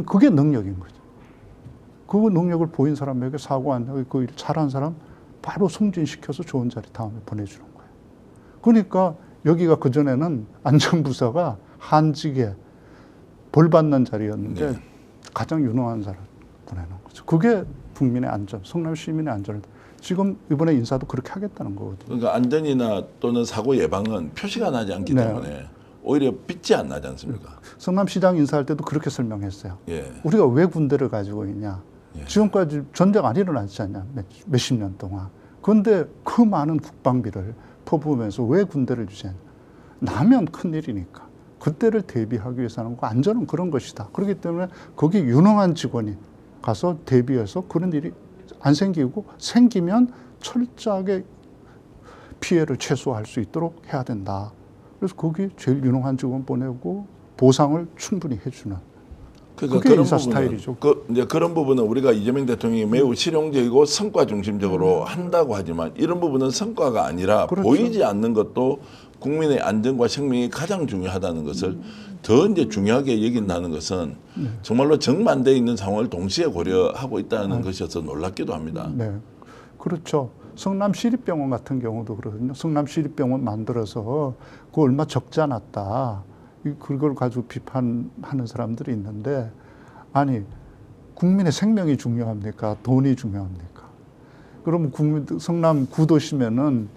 그게 능력인 거죠. 그 능력을 보인 사람에게 사고 안 나고 그 일 잘한 사람 바로 승진시켜서 좋은 자리 다음에 보내주는 거예요. 그러니까 여기가 그전에는 안전부서가 한직에 벌 받는 자리였는데 네. 가장 유능한 사람 보내는 거죠. 그게 국민의 안전, 성남 시민의 안전을 지금 이번에 인사도 그렇게 하겠다는 거거든요. 그러니까 안전이나 또는 사고 예방은 표시가 나지 않기 네. 때문에 오히려 빛이 안 나지 않습니까? 성남시장 인사할 때도 그렇게 설명했어요. 예. 우리가 왜 군대를 가지고 있냐. 예. 지금까지 전쟁 안 일어났지 않냐. 몇십 년 동안. 그런데 그 많은 국방비를 퍼부으면서 왜 군대를 주냐. 나면 큰일이니까. 그때를 대비하기 위해서 하는 거 안전은 그런 것이다. 그렇기 때문에 거기 유능한 직원이 가서 대비해서 그런 일이 안 생기고 생기면 철저하게 피해를 최소화할 수 있도록 해야 된다. 그래서 거기 제일 유능한 직원 보내고 보상을 충분히 해주는. 그러니까 그게 그런 인사 부분은, 스타일이죠. 이제 그런 부분은 우리가 이재명 대통령이 매우 실용적이고 성과 중심적으로 한다고 하지만 이런 부분은 성과가 아니라 그렇죠. 보이지 않는 것도 국민의 안전과 생명이 가장 중요하다는 것을 더 이제 중요하게 여긴다는 것은 정말로 정반대에 있는 상황을 동시에 고려하고 있다는 것이어서 놀랍기도 합니다. 네, 그렇죠. 성남시립병원 같은 경우도 그러거든요. 성남시립병원 만들어서 그거 얼마 적지 않았다. 그걸 가지고 비판하는 사람들이 있는데 아니 국민의 생명이 중요합니까? 돈이 중요합니까? 그러면 성남 구도시면은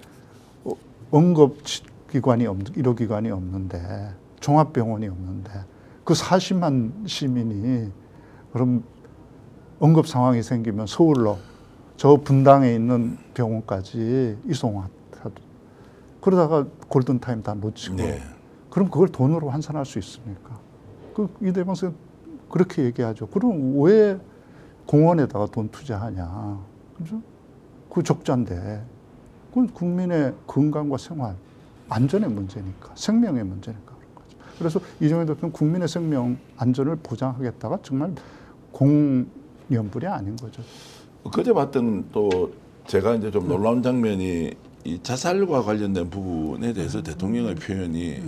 응급기관이 의료기관이 없는데 종합병원이 없는데 그 40만 시민이 그럼 응급 상황이 생기면 서울로 저 분당에 있는 병원까지 이송하도 그러다가 골든타임 다 놓치고 네. 그럼 그걸 돈으로 환산할 수 있습니까? 이대방 선생님 그렇게 얘기하죠. 그럼 왜 공원에다가 돈 투자하냐? 그죠? 그 적자인데 그건 국민의 건강과 생활, 안전의 문제니까, 생명의 문제니까 그런 거죠. 그래서 이재명 대통령 국민의 생명 안전을 보장하겠다가 정말 공연불이 아닌 거죠. 그제 봤던 또 제가 이제 좀 놀라운 장면이 이 자살과 관련된 부분에 대해서 대통령의 표현이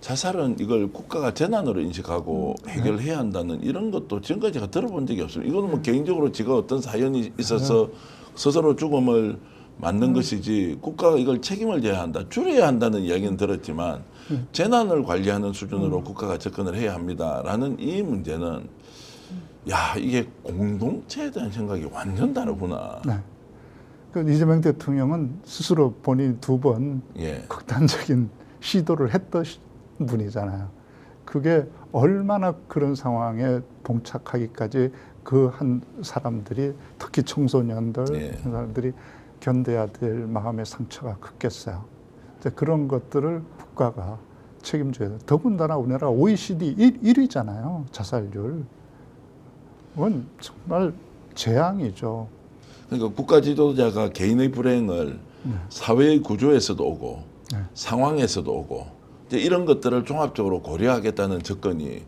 자살은 이걸 국가가 재난으로 인식하고 해결해야 한다는 이런 것도 지금까지 제가 들어본 적이 없습니다. 이거는 뭐 개인적으로 제가 어떤 사연이 있어서 스스로 죽음을 맞는 것이지 국가가 이걸 책임을 져야 한다, 줄여야 한다는 이야기는 들었지만 재난을 관리하는 수준으로 국가가 접근을 해야 합니다라는 이 문제는 야 이게 공동체에 대한 생각이 완전 다르구나. 네. 그 이재명 대통령은 스스로 본인 두 번 예. 극단적인 시도를 했던 분이잖아요. 그게 얼마나 그런 상황에 봉착하기까지 그 한 사람들이 특히 청소년들 예. 사람들이 견뎌야 될 마음의 상처가 크겠어요. 이제 그런 것들을 국가가 책임져야 돼요. 더군다나 우리나라 OECD 1위잖아요. 자살률. 그건 정말 재앙이죠. 그러니까 국가 지도자가 개인의 불행을 사회의 구조에서도 오고 상황에서도 오고 이제 이런 것들을 종합적으로 고려하겠다는 접근이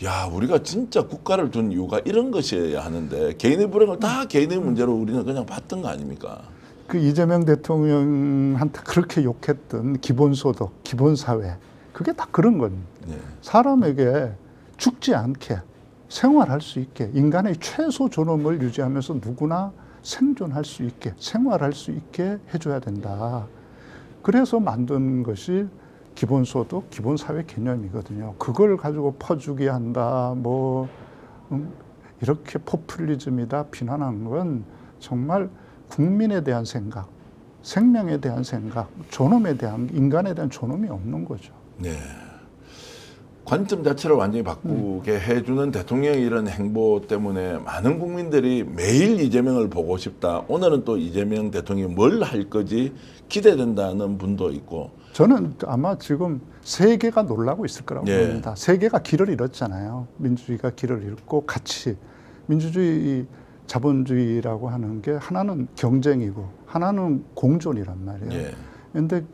야 우리가 진짜 국가를 둔 이유가 이런 것이어야 하는데 개인의 불행을 다 개인의 문제로 우리는 그냥 봤던 거 아닙니까? 그 이재명 대통령한테 그렇게 욕했던 기본소득, 기본사회 그게 다 그런 겁니다. 네. 사람에게 죽지 않게 생활할 수 있게 인간의 최소 존엄을 유지하면서 누구나 생존할 수 있게 생활할 수 있게 해줘야 된다. 그래서 만든 것이 기본소득, 기본사회 개념이거든요. 그걸 가지고 퍼주기 한다, 이렇게 포퓰리즘이다 비난한 건 정말 국민에 대한 생각, 생명에 대한 생각, 존엄에 대한, 인간에 대한 존엄이 없는 거죠. 네. 관점 자체를 완전히 바꾸게 해주는 대통령의 이런 행보 때문에 많은 국민들이 매일 이재명을 보고 싶다. 오늘은 또 이재명 대통령이 뭘 할 거지 기대된다는 분도 있고. 저는 아마 지금 세계가 놀라고 있을 거라고 예. 봅니다. 세계가 길을 잃었잖아요. 민주주의가 길을 잃고 같이 민주주의, 자본주의라고 하는 게 하나는 경쟁이고 하나는 공존이란 말이에요. 예. 그런데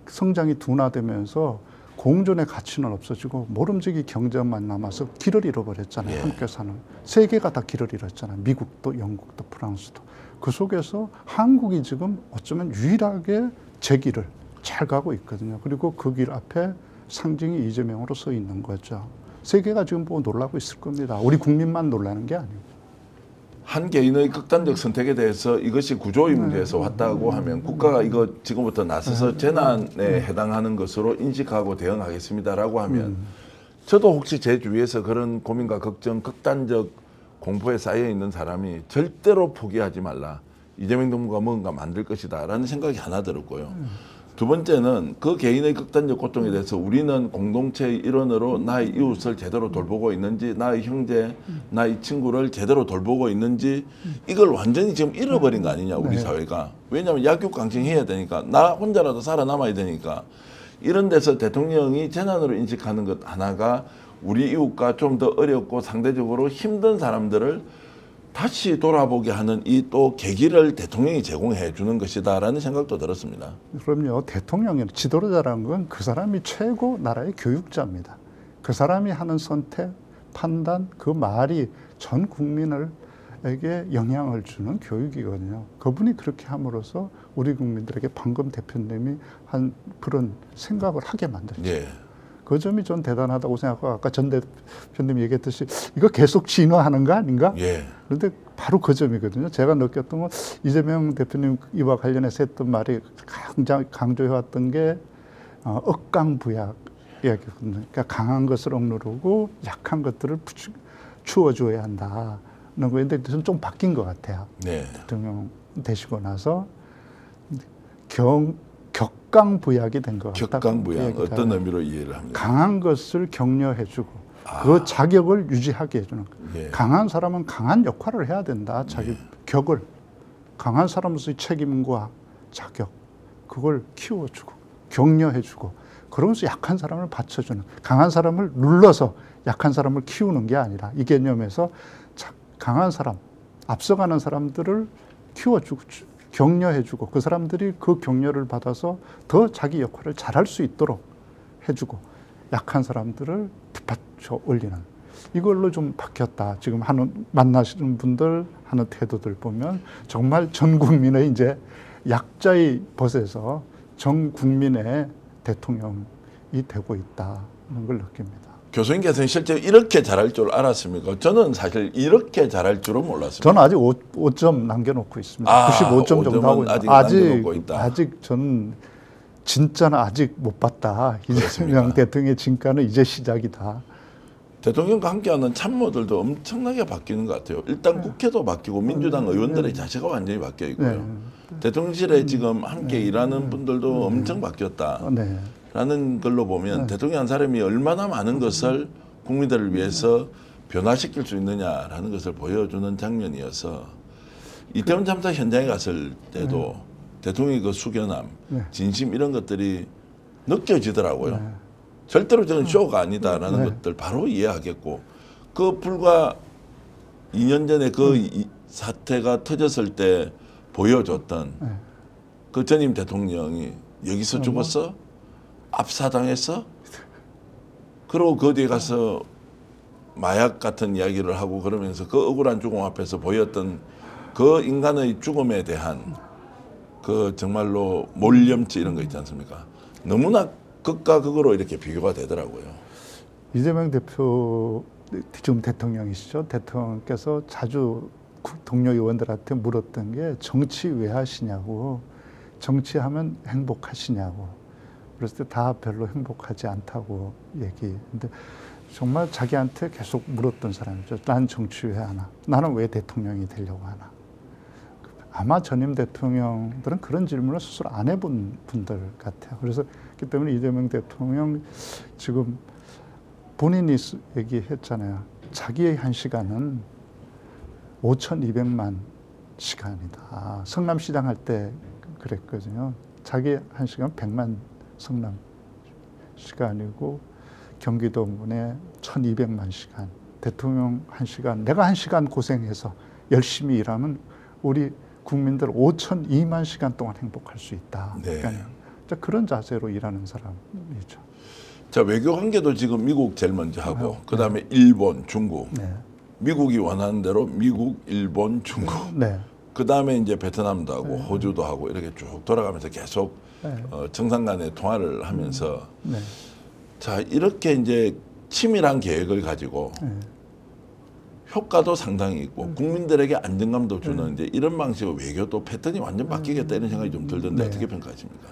성장이 둔화되면서 공존의 가치는 없어지고 모름지기 경쟁만 남아서 길을 잃어버렸잖아요. 예. 함께 사는. 세계가 다 길을 잃었잖아요. 미국도 영국도 프랑스도. 그 속에서 한국이 지금 어쩌면 유일하게 제 길을 잘 가고 있거든요. 그리고 그 길 앞에 상징이 이재명으로 서 있는 거죠. 세계가 지금 보고 놀라고 있을 겁니다. 우리 국민만 놀라는 게 아니고. 한 개인의 극단적 선택에 대해서 이것이 구조의 문제에서 왔다고 하면 국가가 이거 지금부터 나서서 재난에 해당하는 것으로 인식하고 대응하겠습니다라고 하면 저도 혹시 제 주위에서 그런 고민과 걱정, 극단적 공포에 쌓여 있는 사람이 절대로 포기하지 말라. 이재명 정부가 뭔가 만들 것이다라는 생각이 하나 들었고요. 두 번째는 그 개인의 극단적 고통에 대해서 우리는 공동체의 일원으로 나의 이웃을 제대로 돌보고 있는지, 나의 형제, 나의 친구를 제대로 돌보고 있는지 이걸 완전히 지금 잃어버린 거 아니냐 우리 사회가. 왜냐하면 약육강식해야 되니까 나 혼자라도 살아남아야 되니까. 이런 데서 대통령이 재난으로 인식하는 것 하나가 우리 이웃과 좀 더 어렵고 상대적으로 힘든 사람들을 다시 돌아보게 하는 이 또 계기를 대통령이 제공해 주는 것이다라는 생각도 들었습니다. 그럼요. 대통령이 지도자라는 건 그 사람이 최고 나라의 교육자입니다. 그 사람이 하는 선택, 판단, 그 말이 전 국민에게 영향을 주는 교육이거든요. 그분이 그렇게 함으로써 우리 국민들에게 방금 대표님이 한 그런 생각을 하게 만들죠. 예. 그 점이 전 대단하다고 생각하고 아까 전 대표님 얘기했듯이 이거 계속 진화하는 거 아닌가? 예. 그런데 바로 그 점이거든요. 제가 느꼈던 건 이재명 대표님 이와 관련해서 했던 말이 강조해왔던 게 억강부약 이야기거든요. 그러니까 강한 것을 억누르고 약한 것들을 추워줘야 한다는 거인데 저는 좀 바뀐 것 같아요. 네. 대통령 되시고 나서 격강부약이 된 것 같다. 격강부양 어떤 의미로 이해를 합니까? 강한 것을 격려해주고 그 자격을 유지하게 해주는 거예요. 예. 강한 사람은 강한 역할을 해야 된다. 자기 격을 강한 사람으로서의 책임과 자격 그걸 키워주고 격려해주고 그러면서 약한 사람을 받쳐주는 강한 사람을 눌러서 약한 사람을 키우는 게 아니라 이 개념에서 강한 사람 앞서가는 사람들을 키워주고 격려해주고 그 사람들이 그 격려를 받아서 더 자기 역할을 잘할 수 있도록 해주고 약한 사람들을 뒷받쳐 올리는 이걸로 좀 바뀌었다. 지금 만나시는 분들 하는 태도들 보면 정말 전 국민의 이제 약자의 벗에서 전 국민의 대통령이 되고 있다는 걸 느낍니다. 교수님께서는 실제 이렇게 잘할 줄 알았습니까? 저는 사실 이렇게 잘할 줄은 몰랐습니다. 저는 아직 5점 남겨놓고 있습니다. 95점 정도 하고 있는데 아직 저는 진짜는 아직 못 봤다. 이재명 대통령의 진가는 이제 시작이다. 대통령과 함께하는 참모들도 엄청나게 바뀌는 것 같아요. 일단 국회도 바뀌고 민주당 의원들의 자세가 완전히 바뀌어 있고요. 대통령실에 지금 함께 일하는 분들도 엄청 바뀌었다. 라는 걸로 보면 대통령 한 사람이 얼마나 많은 것을 국민들을 위해서 변화시킬 수 있느냐라는 것을 보여주는 장면이어서 이태원 참사 현장에 갔을 때도 대통령의 그 숙연함, 진심 이런 것들이 느껴지더라고요. 절대로 저는 쇼가 아니다라는 것들 바로 이해하겠고 그 불과 2년 전에 그 사태가 터졌을 때 보여줬던 그 전임 대통령이 여기서 죽었어? 압사당했어? 그러고 그 뒤에 가서 마약 같은 이야기를 하고 그러면서 그 억울한 죽음 앞에서 보였던 그 인간의 죽음에 대한 그 정말로 몰염치 이런 거 있지 않습니까? 너무나 극과 극으로 이렇게 비교가 되더라고요. 이재명 대표 지금 대통령이시죠. 대통령께서 자주 동료 의원들한테 물었던 게 정치 왜 하시냐고, 정치하면 행복하시냐고. 그랬을 때 다 별로 행복하지 않다고 얘기했는데 정말 자기한테 계속 물었던 사람이죠. 난 정치 왜 하나? 나는 왜 대통령이 되려고 하나? 아마 전임 대통령들은 그런 질문을 스스로 안 해본 분들 같아요. 그래서 그렇기 때문에 이재명 대통령 지금 본인이 얘기했잖아요. 자기의 1시간은 5,200만 시간이다. 성남시장 할 때 그랬거든요. 자기의 1시간 100만 성남 시간이고 경기도 문에 1,200만 시간. 대통령 1시간, 내가 1시간 고생해서 열심히 일하면 우리 국민들 5,002만 시간 동안 행복할 수 있다. 네. 그러니까 그런 자세로 일하는 사람이죠. 자, 외교 관계도 지금 미국 제일 먼저 하고 그다음에 일본, 중국. 네. 미국이 원하는 대로 미국, 일본, 중국. 네. 그다음에 이제 베트남도 하고 호주도 하고 이렇게 쭉 돌아가면서 계속 정상 간의 통화를 하면서 네. 자, 이렇게 이제 치밀한 계획을 가지고 효과도 상당히 있고 국민들에게 안정감도 주는 이제 이런 방식의 외교도 패턴이 완전 바뀌겠다 이런 생각이 좀 들던데 어떻게 평가하십니까?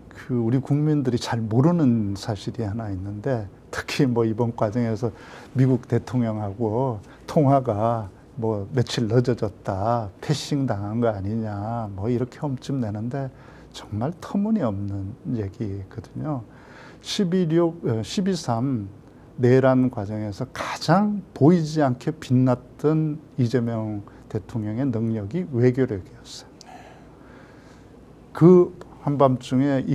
그 우리 국민들이 잘 모르는 사실이 하나 있는데 특히 뭐 이번 과정에서 미국 대통령하고 통화가 뭐 며칠 늦어졌다, 패싱 당한 거 아니냐, 뭐 이렇게 험점 내는데 정말 터무니없는 얘기거든요. 12.3 내란 과정에서 가장 보이지 않게 빛났던 이재명 대통령의 능력이 외교력이었어요. 그 한밤중에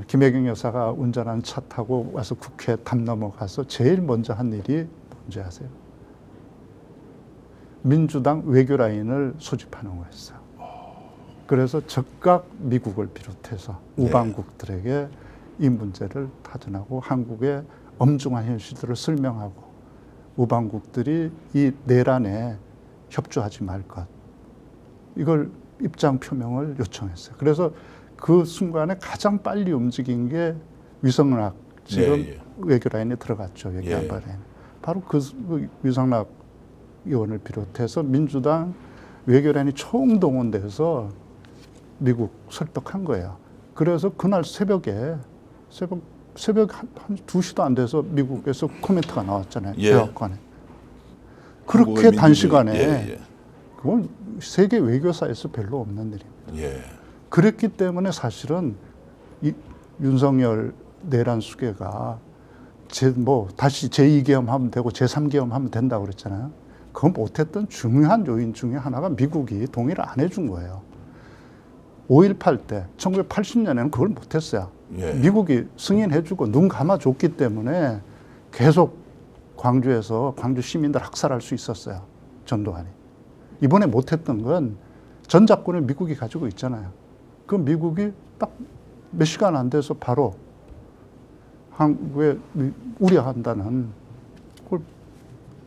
김혜경 여사가 운전한 차 타고 와서 국회 담 넘어가서 제일 먼저 한 일이 뭔지 아세요? 민주당 외교 라인을 소집하는 거였어요. 그래서 즉각 미국을 비롯해서 우방국들에게 이 문제를 타전하고 한국의 엄중한 현실들을 설명하고 우방국들이 이 내란에 협조하지 말 것. 이걸 입장 표명을 요청했어요. 그래서 그 순간에 가장 빨리 움직인 게 위성락 지금 외교 라인에 들어갔죠. 외교 안보 라인. 바로 그 위성락 의원을 비롯해서 민주당 외교 라인이 총동원돼서 미국 설득한 거예요. 그래서 그날 새벽 한 2시도 안 돼서 미국에서 코멘트가 나왔잖아요. 대학관에. 그렇게 단시간에 그건 세계 외교사에서 별로 없는 일입니다. 그랬기 때문에 사실은 윤석열 내란 수계가 다시 제2계엄 하면 되고 제3계엄 하면 된다고 그랬잖아요. 그거 못했던 중요한 요인 중에 하나가 미국이 동의를 안 해준 거예요. 5.18 때 1980년에는 그걸 못했어요. 미국이 승인해주고 눈 감아줬기 때문에 계속 광주에서 광주 시민들 학살할 수 있었어요. 전두환이. 이번에 못했던 건 전작권을 미국이 가지고 있잖아요. 그 미국이 딱 몇 시간 안 돼서 바로 한국에 우려한다는 그걸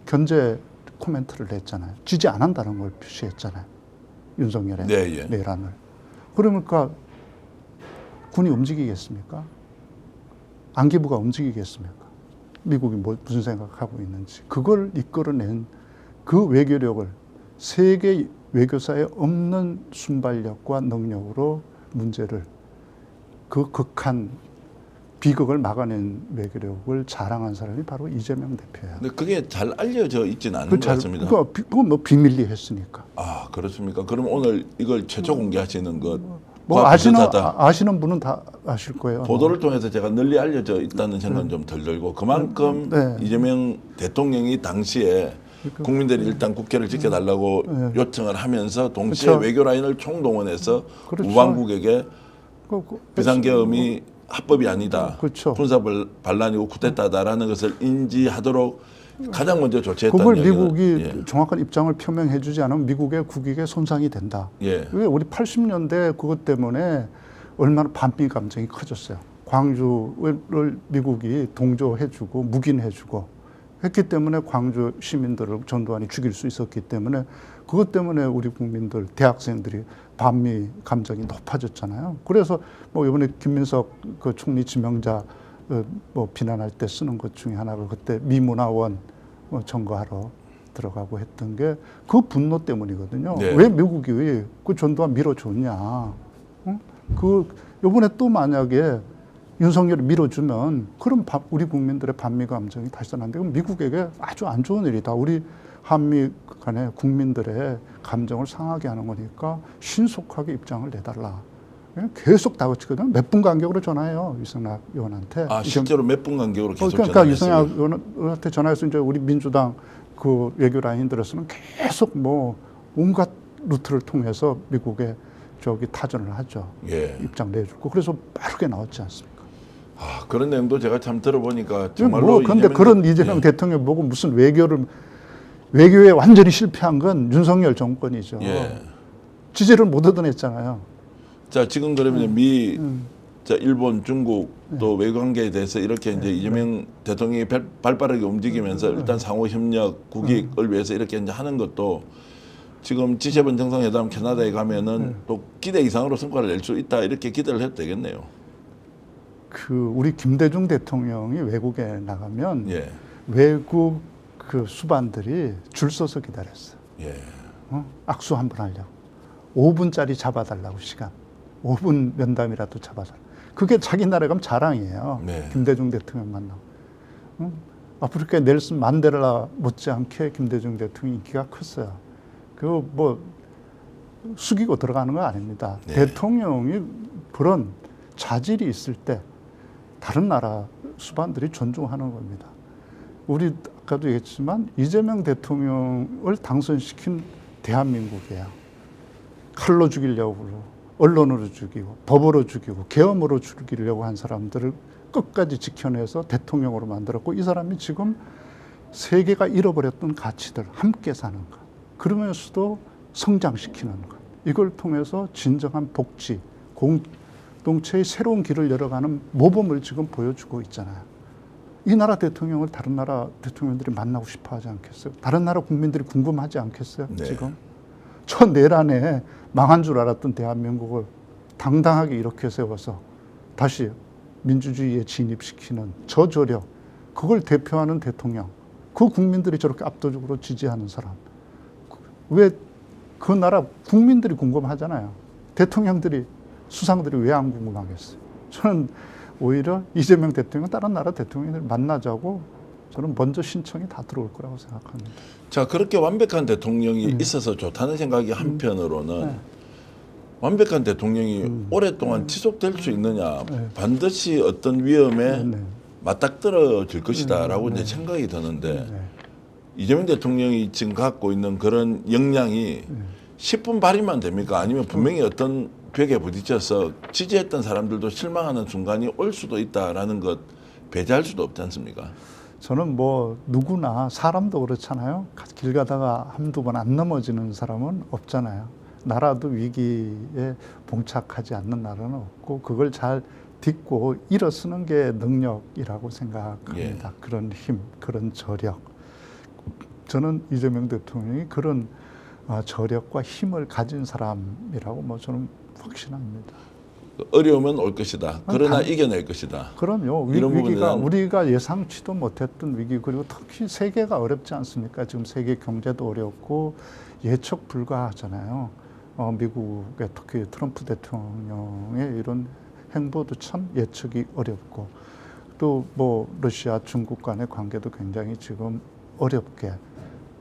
견제 코멘트를 냈잖아요. 지지 안 한다는 걸 표시했잖아요. 윤석열의 내란을. 그러니까 군이 움직이겠습니까? 안기부가 움직이겠습니까? 미국이 무슨 생각하고 있는지. 그걸 이끌어낸 그 외교력을 세계 외교사에 없는 순발력과 능력으로 문제를 그 극한 비극을 막아낸 외교력을 자랑한 사람이 바로 이재명 대표예요. 근데 그게 잘 알려져 있지는 않은 것 같습니다. 그건 뭐 비밀리 했으니까. 아, 그렇습니까? 그럼 오늘 이걸 최초 공개하시는 것 뭐 아시는 분은 다 아실 거예요. 보도를 통해서 제가 널리 알려져 있다는 생각은 좀 덜 들고 그만큼 이재명 대통령이 당시에 국민들이 일단 국회를 지켜달라고 요청을 하면서 동시에 외교 라인을 총동원해서 우방국에게 비상계엄이 합법이 아니다. 군사 반란이고 쿠데타다라는 것을 인지하도록 가장 먼저 조치했다는 그걸 미국이 정확한 입장을 표명해주지 않으면 미국의 국익에 손상이 된다. 우리 80년대 그것 때문에 얼마나 반미 감정이 커졌어요. 광주를 미국이 동조해주고 묵인해주고 했기 때문에 광주 시민들을 전두환이 죽일 수 있었기 때문에 그것 때문에 우리 국민들, 대학생들이 반미 감정이 높아졌잖아요. 그래서 뭐 이번에 김민석 그 총리 지명자 뭐 비난할 때 쓰는 것 중에 하나가 그때 미문화원 점거하러 들어가고 했던 게 그 분노 때문이거든요. 네. 왜 미국이 그 전두환 밀어줬냐? 응? 그 요번에 또 만약에 윤석열이 밀어주면 그럼 우리 국민들의 반미 감정이 발산한데 그럼 미국에게 아주 안 좋은 일이다. 우리 한미 간의 국민들의 감정을 상하게 하는 거니까 신속하게 입장을 내달라. 계속 다그치거든요. 몇 분 간격으로 전화해요. 유승락 의원한테. 아, 실제로 몇 분 간격으로 계속 그러니까 유승락 전화했어요. 의원한테 전화해서 이제 우리 민주당 그 외교 라인들에서는 계속 뭐 온갖 루트를 통해서 미국에 저기 타전을 하죠. 예. 입장 내주고 그래서 빠르게 나왔지 않습니까? 아, 그런 내용도 제가 참 들어보니까 정말로 뭐 그런데 그런 이재명 대통령 보고 무슨 외교에 완전히 실패한 건 윤석열 정권이죠. 예. 지지를 못 얻어냈잖아요. 자, 지금 그러면 자, 일본, 중국 또 외관계에 대해서 이렇게 이제 이재명 대통령이 발빠르게 움직이면서 일단 상호 협력, 국익을 위해서 이렇게 이제 하는 것도 지금 G7 정상회담 캐나다에 가면은 또 기대 이상으로 성과를 낼 수 있다 이렇게 기대를 해도 되겠네요. 그 우리 김대중 대통령이 외국에 나가면 예. 외국 그 수반들이 줄 서서 기다렸어요. 예. 악수 한번 하려고. 5분짜리 잡아달라고 시간. 5분 면담이라도 잡아달라고. 그게 자기 나라에 가면 자랑이에요. 네. 김대중 대통령 만나고. 아프리카의 넬슨 만델라 못지않게 김대중 대통령 인기가 컸어요. 그 뭐 숙이고 들어가는 거 아닙니다. 네. 대통령이 그런 자질이 있을 때 다른 나라 수반들이 존중하는 겁니다. 우리 아까도 얘기했지만 이재명 대통령을 당선시킨 대한민국이에요. 칼로 죽이려고 언론으로 죽이고 법으로 죽이고 계엄으로 죽이려고 한 사람들을 끝까지 지켜내서 대통령으로 만들었고 이 사람이 지금 세계가 잃어버렸던 가치들 함께 사는 것 그러면서도 성장시키는 것 이걸 통해서 진정한 복지 공동체의 새로운 길을 열어가는 모범을 지금 보여주고 있잖아요. 이 나라 대통령을 다른 나라 대통령들이 만나고 싶어 하지 않겠어요? 다른 나라 국민들이 궁금하지 않겠어요? 네. 지금 저 내란에 망한 줄 알았던 대한민국을 당당하게 이렇게 세워서 다시 민주주의에 진입시키는 저 저력 그걸 대표하는 대통령 그 국민들이 저렇게 압도적으로 지지하는 사람 왜 그 나라 국민들이 궁금하잖아요. 대통령들이 수상들이 왜 안 궁금하겠어요? 저는 오히려 이재명 대통령 다른 나라 대통령들 만나자고 저는 먼저 신청이 다 들어올 거라고 생각합니다. 자, 그렇게 완벽한 대통령이 있어서 좋다는 생각이 한편으로는 완벽한 대통령이 오랫동안 지속될 수 있느냐 반드시 어떤 위험에 맞닥뜨려질 것이다라고 이제 생각이 드는데 이재명 대통령이 지금 갖고 있는 그런 역량이 10분 발휘만 됩니까? 아니면 분명히 어떤 벽에 부딪혀서 지지했던 사람들도 실망하는 순간이 올 수도 있다라는 것 배제할 수도 없지 않습니까? 저는 뭐 누구나 사람도 그렇잖아요. 길 가다가 한두 번 안 넘어지는 사람은 없잖아요. 나라도 위기에 봉착하지 않는 나라는 없고 그걸 잘 딛고 일어서는 게 능력이라고 생각합니다. 그런 힘, 그런 저력. 저는 이재명 대통령이 그런 저력과 힘을 가진 사람이라고 뭐 저는 확신합니다. 어려우면 올 것이다. 그러나 이겨낼 것이다. 그럼요. 위기가 우리가 예상치도 못했던 위기 그리고 특히 세계가 어렵지 않습니까? 지금 세계 경제도 어렵고 예측 불가하잖아요. 미국의 특히 트럼프 대통령의 이런 행보도 참 예측이 어렵고 또 뭐 러시아 중국 간의 관계도 굉장히 지금 어렵게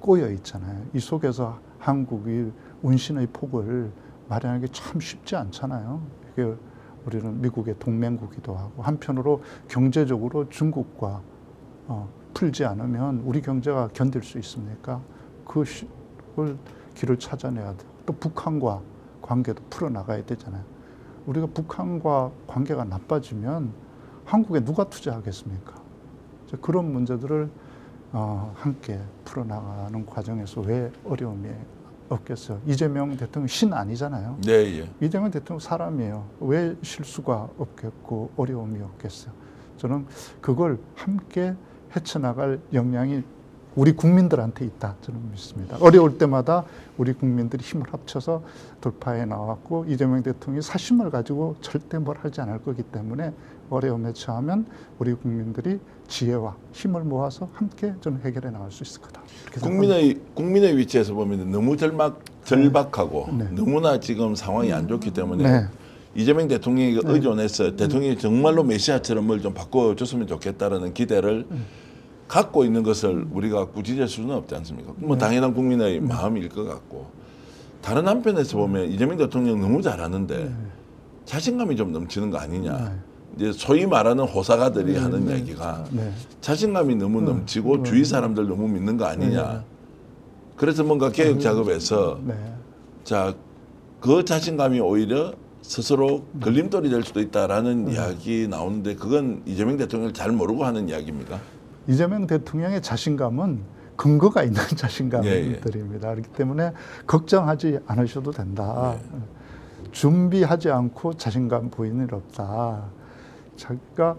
꼬여 있잖아요. 이 속에서 한국이 운신의 폭을 마련하기 참 쉽지 않잖아요. 이게 우리는 미국의 동맹국이기도 하고 한편으로 경제적으로 중국과 풀지 않으면 우리 경제가 견딜 수 있습니까? 그걸 길을 찾아내야 돼요. 또 북한과 관계도 풀어나가야 되잖아요. 우리가 북한과 관계가 나빠지면 한국에 누가 투자하겠습니까? 그런 문제들을 함께 풀어나가는 과정에서 왜 어려움이 없겠어요? 이재명 대통령 신 아니잖아요. 네, 예. 이재명 대통령 사람이에요. 왜 실수가 없겠고 어려움이 없겠어요? 저는 그걸 함께 헤쳐나갈 역량이 우리 국민들한테 있다 저는 믿습니다. 어려울 때마다 우리 국민들이 힘을 합쳐서 돌파해 나왔고 이재명 대통령이 사심을 가지고 절대 뭘 하지 않을 거기 때문에 어려움에 처하면 우리 국민들이 지혜와 힘을 모아서 함께 저는 해결해 나갈 수 있을 거다. 국민의 위치에서 보면 너무 절박하고 네. 너무나 지금 상황이 안 좋기 때문에 네. 이재명 대통령이 의존해서 대통령이 정말로 메시아처럼 뭘 좀 바꿔줬으면 좋겠다라는 기대를 갖고 있는 것을 우리가 꾸짖을 수는 없지 않습니까? 뭐 당연한 국민의 마음일 것 같고 다른 한편에서 보면 이재명 대통령 너무 잘하는데 자신감이 좀 넘치는 거 아니냐. 이제 소위 말하는 호사가들이 하는 이야기가 자신감이 너무 넘치고 주위 사람들 너무 믿는 거 아니냐. 그래서 뭔가 개혁 작업에서 자, 그 자신감이 오히려 스스로 걸림돌이 될 수도 있다라는 이야기 나오는데 그건 이재명 대통령을 잘 모르고 하는 이야기입니까? 이재명 대통령의 자신감은 근거가 있는 자신감들입니다. 그렇기 때문에 걱정하지 않으셔도 된다. 준비하지 않고 자신감 보이는 일 없다. 자기가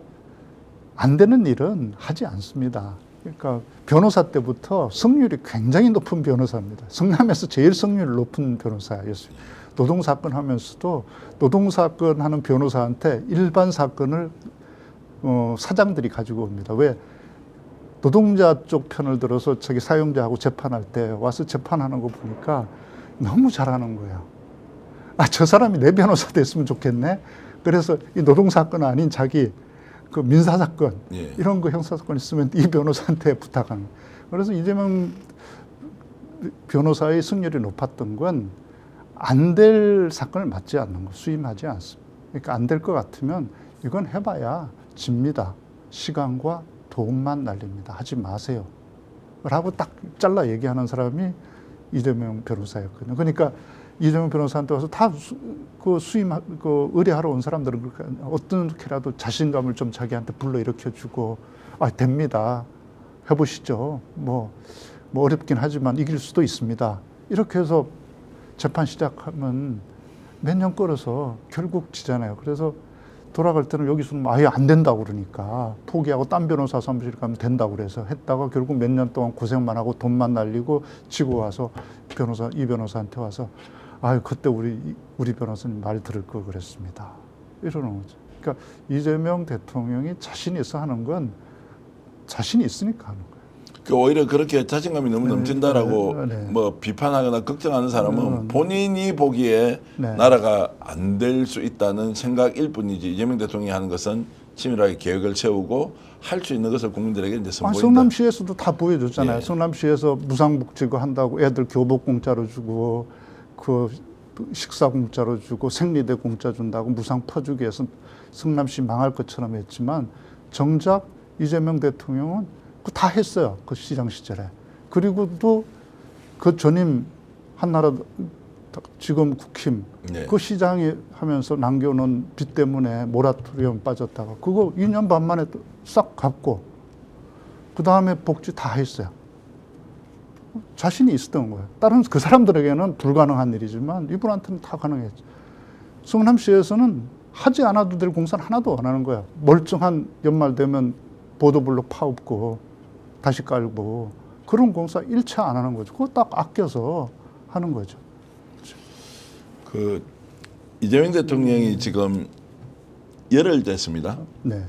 안 되는 일은 하지 않습니다. 그러니까 변호사 때부터 승률이 굉장히 높은 변호사입니다. 성남에서 제일 승률 높은 변호사였어요. 노동사건 하면서도 노동사건 하는 변호사한테 일반 사건을 사장들이 가지고 옵니다. 왜? 노동자 쪽 편을 들어서 저기 사용자하고 재판할 때 와서 재판하는 거 보니까 너무 잘하는 거예요. 아, 저 사람이 내 변호사 됐으면 좋겠네. 그래서 이 노동사건 아닌 자기 그 민사사건 이런 거 형사사건 있으면 이 변호사한테 부탁하는 거예요. 그래서 이재명 변호사의 승률이 높았던 건 안 될 사건을 맡지 않는 거, 수임하지 않습니다. 그러니까 안 될 것 같으면 이건 해봐야 집니다. 시간과 돈만 날립니다. 하지 마세요. 라고 딱 잘라 얘기하는 사람이 이재명 변호사였거든요. 그러니까 이재명 변호사한테 와서 다 의뢰하러 온 사람들은 어떻게라도 자신감을 좀 자기한테 불러일으켜주고, 아, 됩니다. 해보시죠. 뭐 어렵긴 하지만 이길 수도 있습니다. 이렇게 해서 재판 시작하면 몇 년 끌어서 결국 지잖아요. 그래서 돌아갈 때는 여기서는 아예 안 된다고 그러니까 포기하고 딴 변호사 사무실 가면 된다고 그래서 했다가 결국 몇 년 동안 고생만 하고 돈만 날리고 지고 와서 이 변호사한테 와서 아유, 그때 우리 변호사님 말 들을 걸 그랬습니다. 이러는 거죠. 그러니까 이재명 대통령이 자신이 있어 하는 건 자신이 있으니까 하는 거예요. 오히려 그렇게 자신감이 너무 넘친다라고 뭐 비판하거나 걱정하는 사람은 본인이 보기에 나라가 안 될 수 있다는 생각일 뿐이지 이재명 대통령이 하는 것은 치밀하게 계획을 세우고 할 수 있는 것을 국민들에게 이제 선보인다. 성남시에서도 다 보여줬잖아요. 성남시에서 무상복지고 한다고 애들 교복 공짜로 주고 그 식사 공짜로 주고 생리대 공짜 준다고 무상 퍼주기 위해서 성남시 망할 것처럼 했지만 정작 이재명 대통령은 다 했어요. 그 시장 시절에. 그리고 또 그 전임 한나라 지금 국힘 그 시장이 하면서 남겨놓은 빚 때문에 모라토리엄 빠졌다가 그거 2년 반 만에 싹 갚고 그 다음에 복지 다 했어요. 자신이 있었던 거예요. 다른 그 사람들에게는 불가능한 일이지만 이분한테는 다 가능했죠. 성남시에서는 하지 않아도 될 공사는 하나도 안 하는 거예요. 멀쩡한 연말 되면 보도블록 파업고 다시 깔고 그런 공사 일체 안 하는 거죠. 그거 딱 아껴서 하는 거죠. 그 이재명 대통령이 지금 열흘 됐습니다. 네.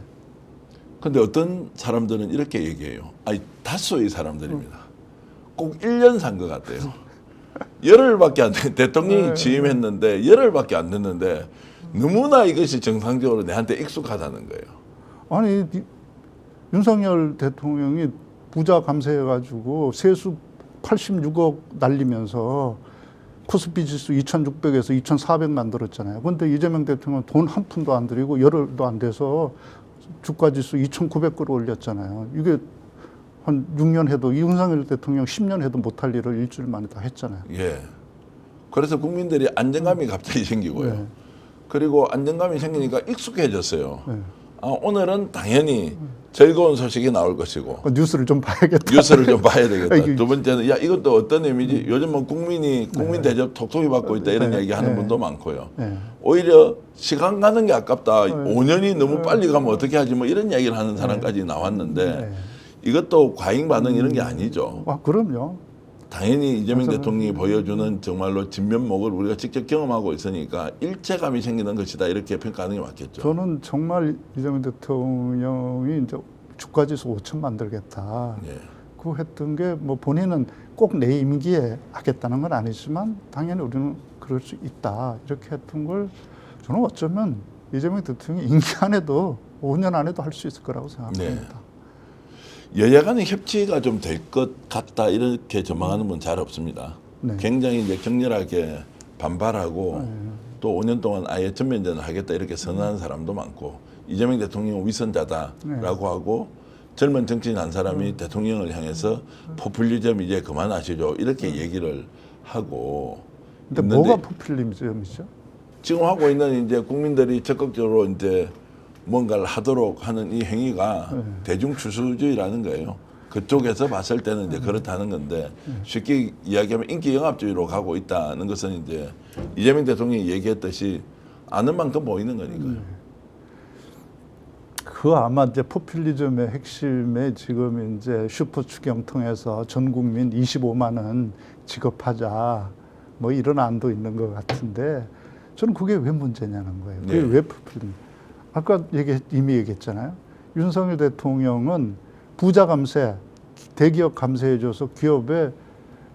근데 어떤 사람들은 이렇게 얘기해요. 아니, 다수의 사람들입니다. 꼭 1년 산 것 같아요. 열흘밖에 안 돼. 대통령이 취임했는데 열흘밖에 안 됐는데 너무나 이것이 정상적으로 내한테 익숙하다는 거예요. 아니, 윤석열 대통령이 부자 감세해가지고 세수 86억 날리면서 코스피 지수 2,600에서 2,400 만들었잖아요. 그런데 이재명 대통령은 돈 한 푼도 안 들이고 열흘도 안 돼서 주가 지수 2,900 끌어올렸잖아요. 이게 한 6년 해도 윤석열 대통령 10년 해도 못할 일을 일주일 만에 다 했잖아요. 예. 그래서 국민들이 안정감이 갑자기 생기고요. 그리고 안정감이 생기니까 익숙해졌어요. 아, 오늘은 당연히 즐거운 소식이 나올 것이고 뉴스를 좀 봐야겠다. 뉴스를 좀 봐야 되겠다. 두 번째는 야, 이것도 어떤 의미지? 요즘은 국민 대접 톡톡히 받고 있다 이런 얘기 하는 분도 많고요. 오히려 시간 가는 게 아깝다. 5년이 너무 빨리 가면 어떻게 하지? 뭐 이런 얘기를 하는 사람까지 나왔는데 이것도 과잉 반응 이런 게 아니죠. 아, 그럼요. 당연히 이재명 맞아요. 대통령이 보여주는 정말로 진면목을 우리가 직접 경험하고 있으니까 일체감이 생기는 것이다 이렇게 평가하는 게 맞겠죠. 저는 정말 이재명 대통령이 이제 주가지수 5천 만들겠다. 예. 그 했던 게 뭐 본인은 꼭 내 임기에 하겠다는 건 아니지만 당연히 우리는 그럴 수 있다. 이렇게 했던 걸 저는 어쩌면 이재명 대통령이 임기 안에도 5년 안에도 할 수 있을 거라고 생각합니다. 여야 간의 협치가 좀 될 것 같다 이렇게 전망하는 분 잘 없습니다. 네. 굉장히 이제 격렬하게 반발하고 또 5년 동안 아예 전면전을 하겠다 이렇게 선언하는 사람도 많고 이재명 대통령 위선자다라고 하고 젊은 정치인 한 사람이 대통령을 향해서 포퓰리즘 이제 그만하시죠 이렇게 얘기를 하고 근데 있는데 뭐가 포퓰리즘이죠? 지금 하고 있는 이제 국민들이 적극적으로 이제 뭔가를 하도록 하는 이 행위가 대중 추수주의라는 거예요. 그쪽에서 봤을 때는 이제 그렇다는 건데 쉽게 이야기하면 인기 영합주의로 가고 있다는 것은 이제 이재명 대통령이 얘기했듯이 아는 만큼 보이는 거니까요. 그 아마 이제 포퓰리즘의 핵심에 지금 이제 슈퍼 추경 통해서 전 국민 25만 원 지급하자 뭐 이런 안도 있는 것 같은데 저는 그게 왜 문제냐는 거예요. 그게 왜 포퓰리즘? 아까 이미 얘기했잖아요. 윤석열 대통령은 부자 감세, 대기업 감세해줘서 기업에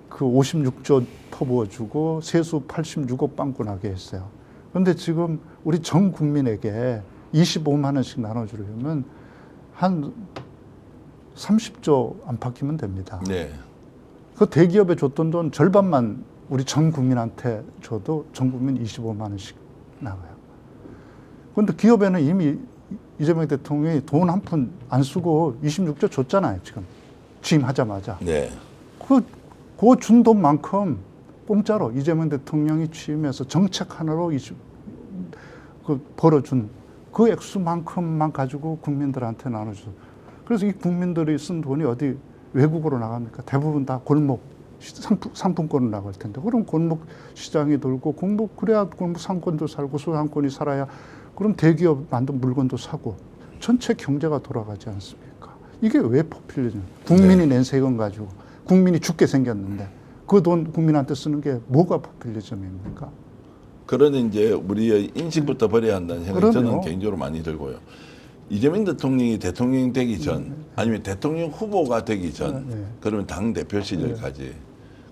그 56조 퍼부어주고 세수 86억 빵꾸나게 했어요. 그런데 지금 우리 전 국민에게 25만 원씩 나눠주려면 한 30조 안팎이면 됩니다. 네. 그 대기업에 줬던 돈 절반만 우리 전 국민한테 줘도 전 국민 25만 원씩 나가요. 그런데 기업에는 이미 이재명 대통령이 돈 한 푼 안 쓰고 26조 줬잖아요, 지금. 취임하자마자. 네. 그 준 돈만큼 공짜로 이재명 대통령이 취임해서 정책 하나로 벌어준 그 액수만큼만 가지고 국민들한테 나눠줘. 그래서 이 국민들이 쓴 돈이 어디 외국으로 나갑니까? 대부분 다 골목 상품권으로 나갈 텐데. 그럼 골목 시장이 돌고 그래야 골목 상권도 살고 소상권이 살아야 그럼 대기업 만든 물건도 사고 전체 경제가 돌아가지 않습니까? 이게 왜 포퓰리즘? 국민이 낸 세금 가지고 국민이 죽게 생겼는데 그 돈 국민한테 쓰는 게 뭐가 포퓰리즘입니까? 그런 이제 우리의 인식부터 버려야 한다는 생각이 그럼요. 저는 개인적으로 많이 들고요. 이재명 대통령이 대통령 되기 전 아니면 대통령 후보가 되기 전 그러면 당 대표 시절까지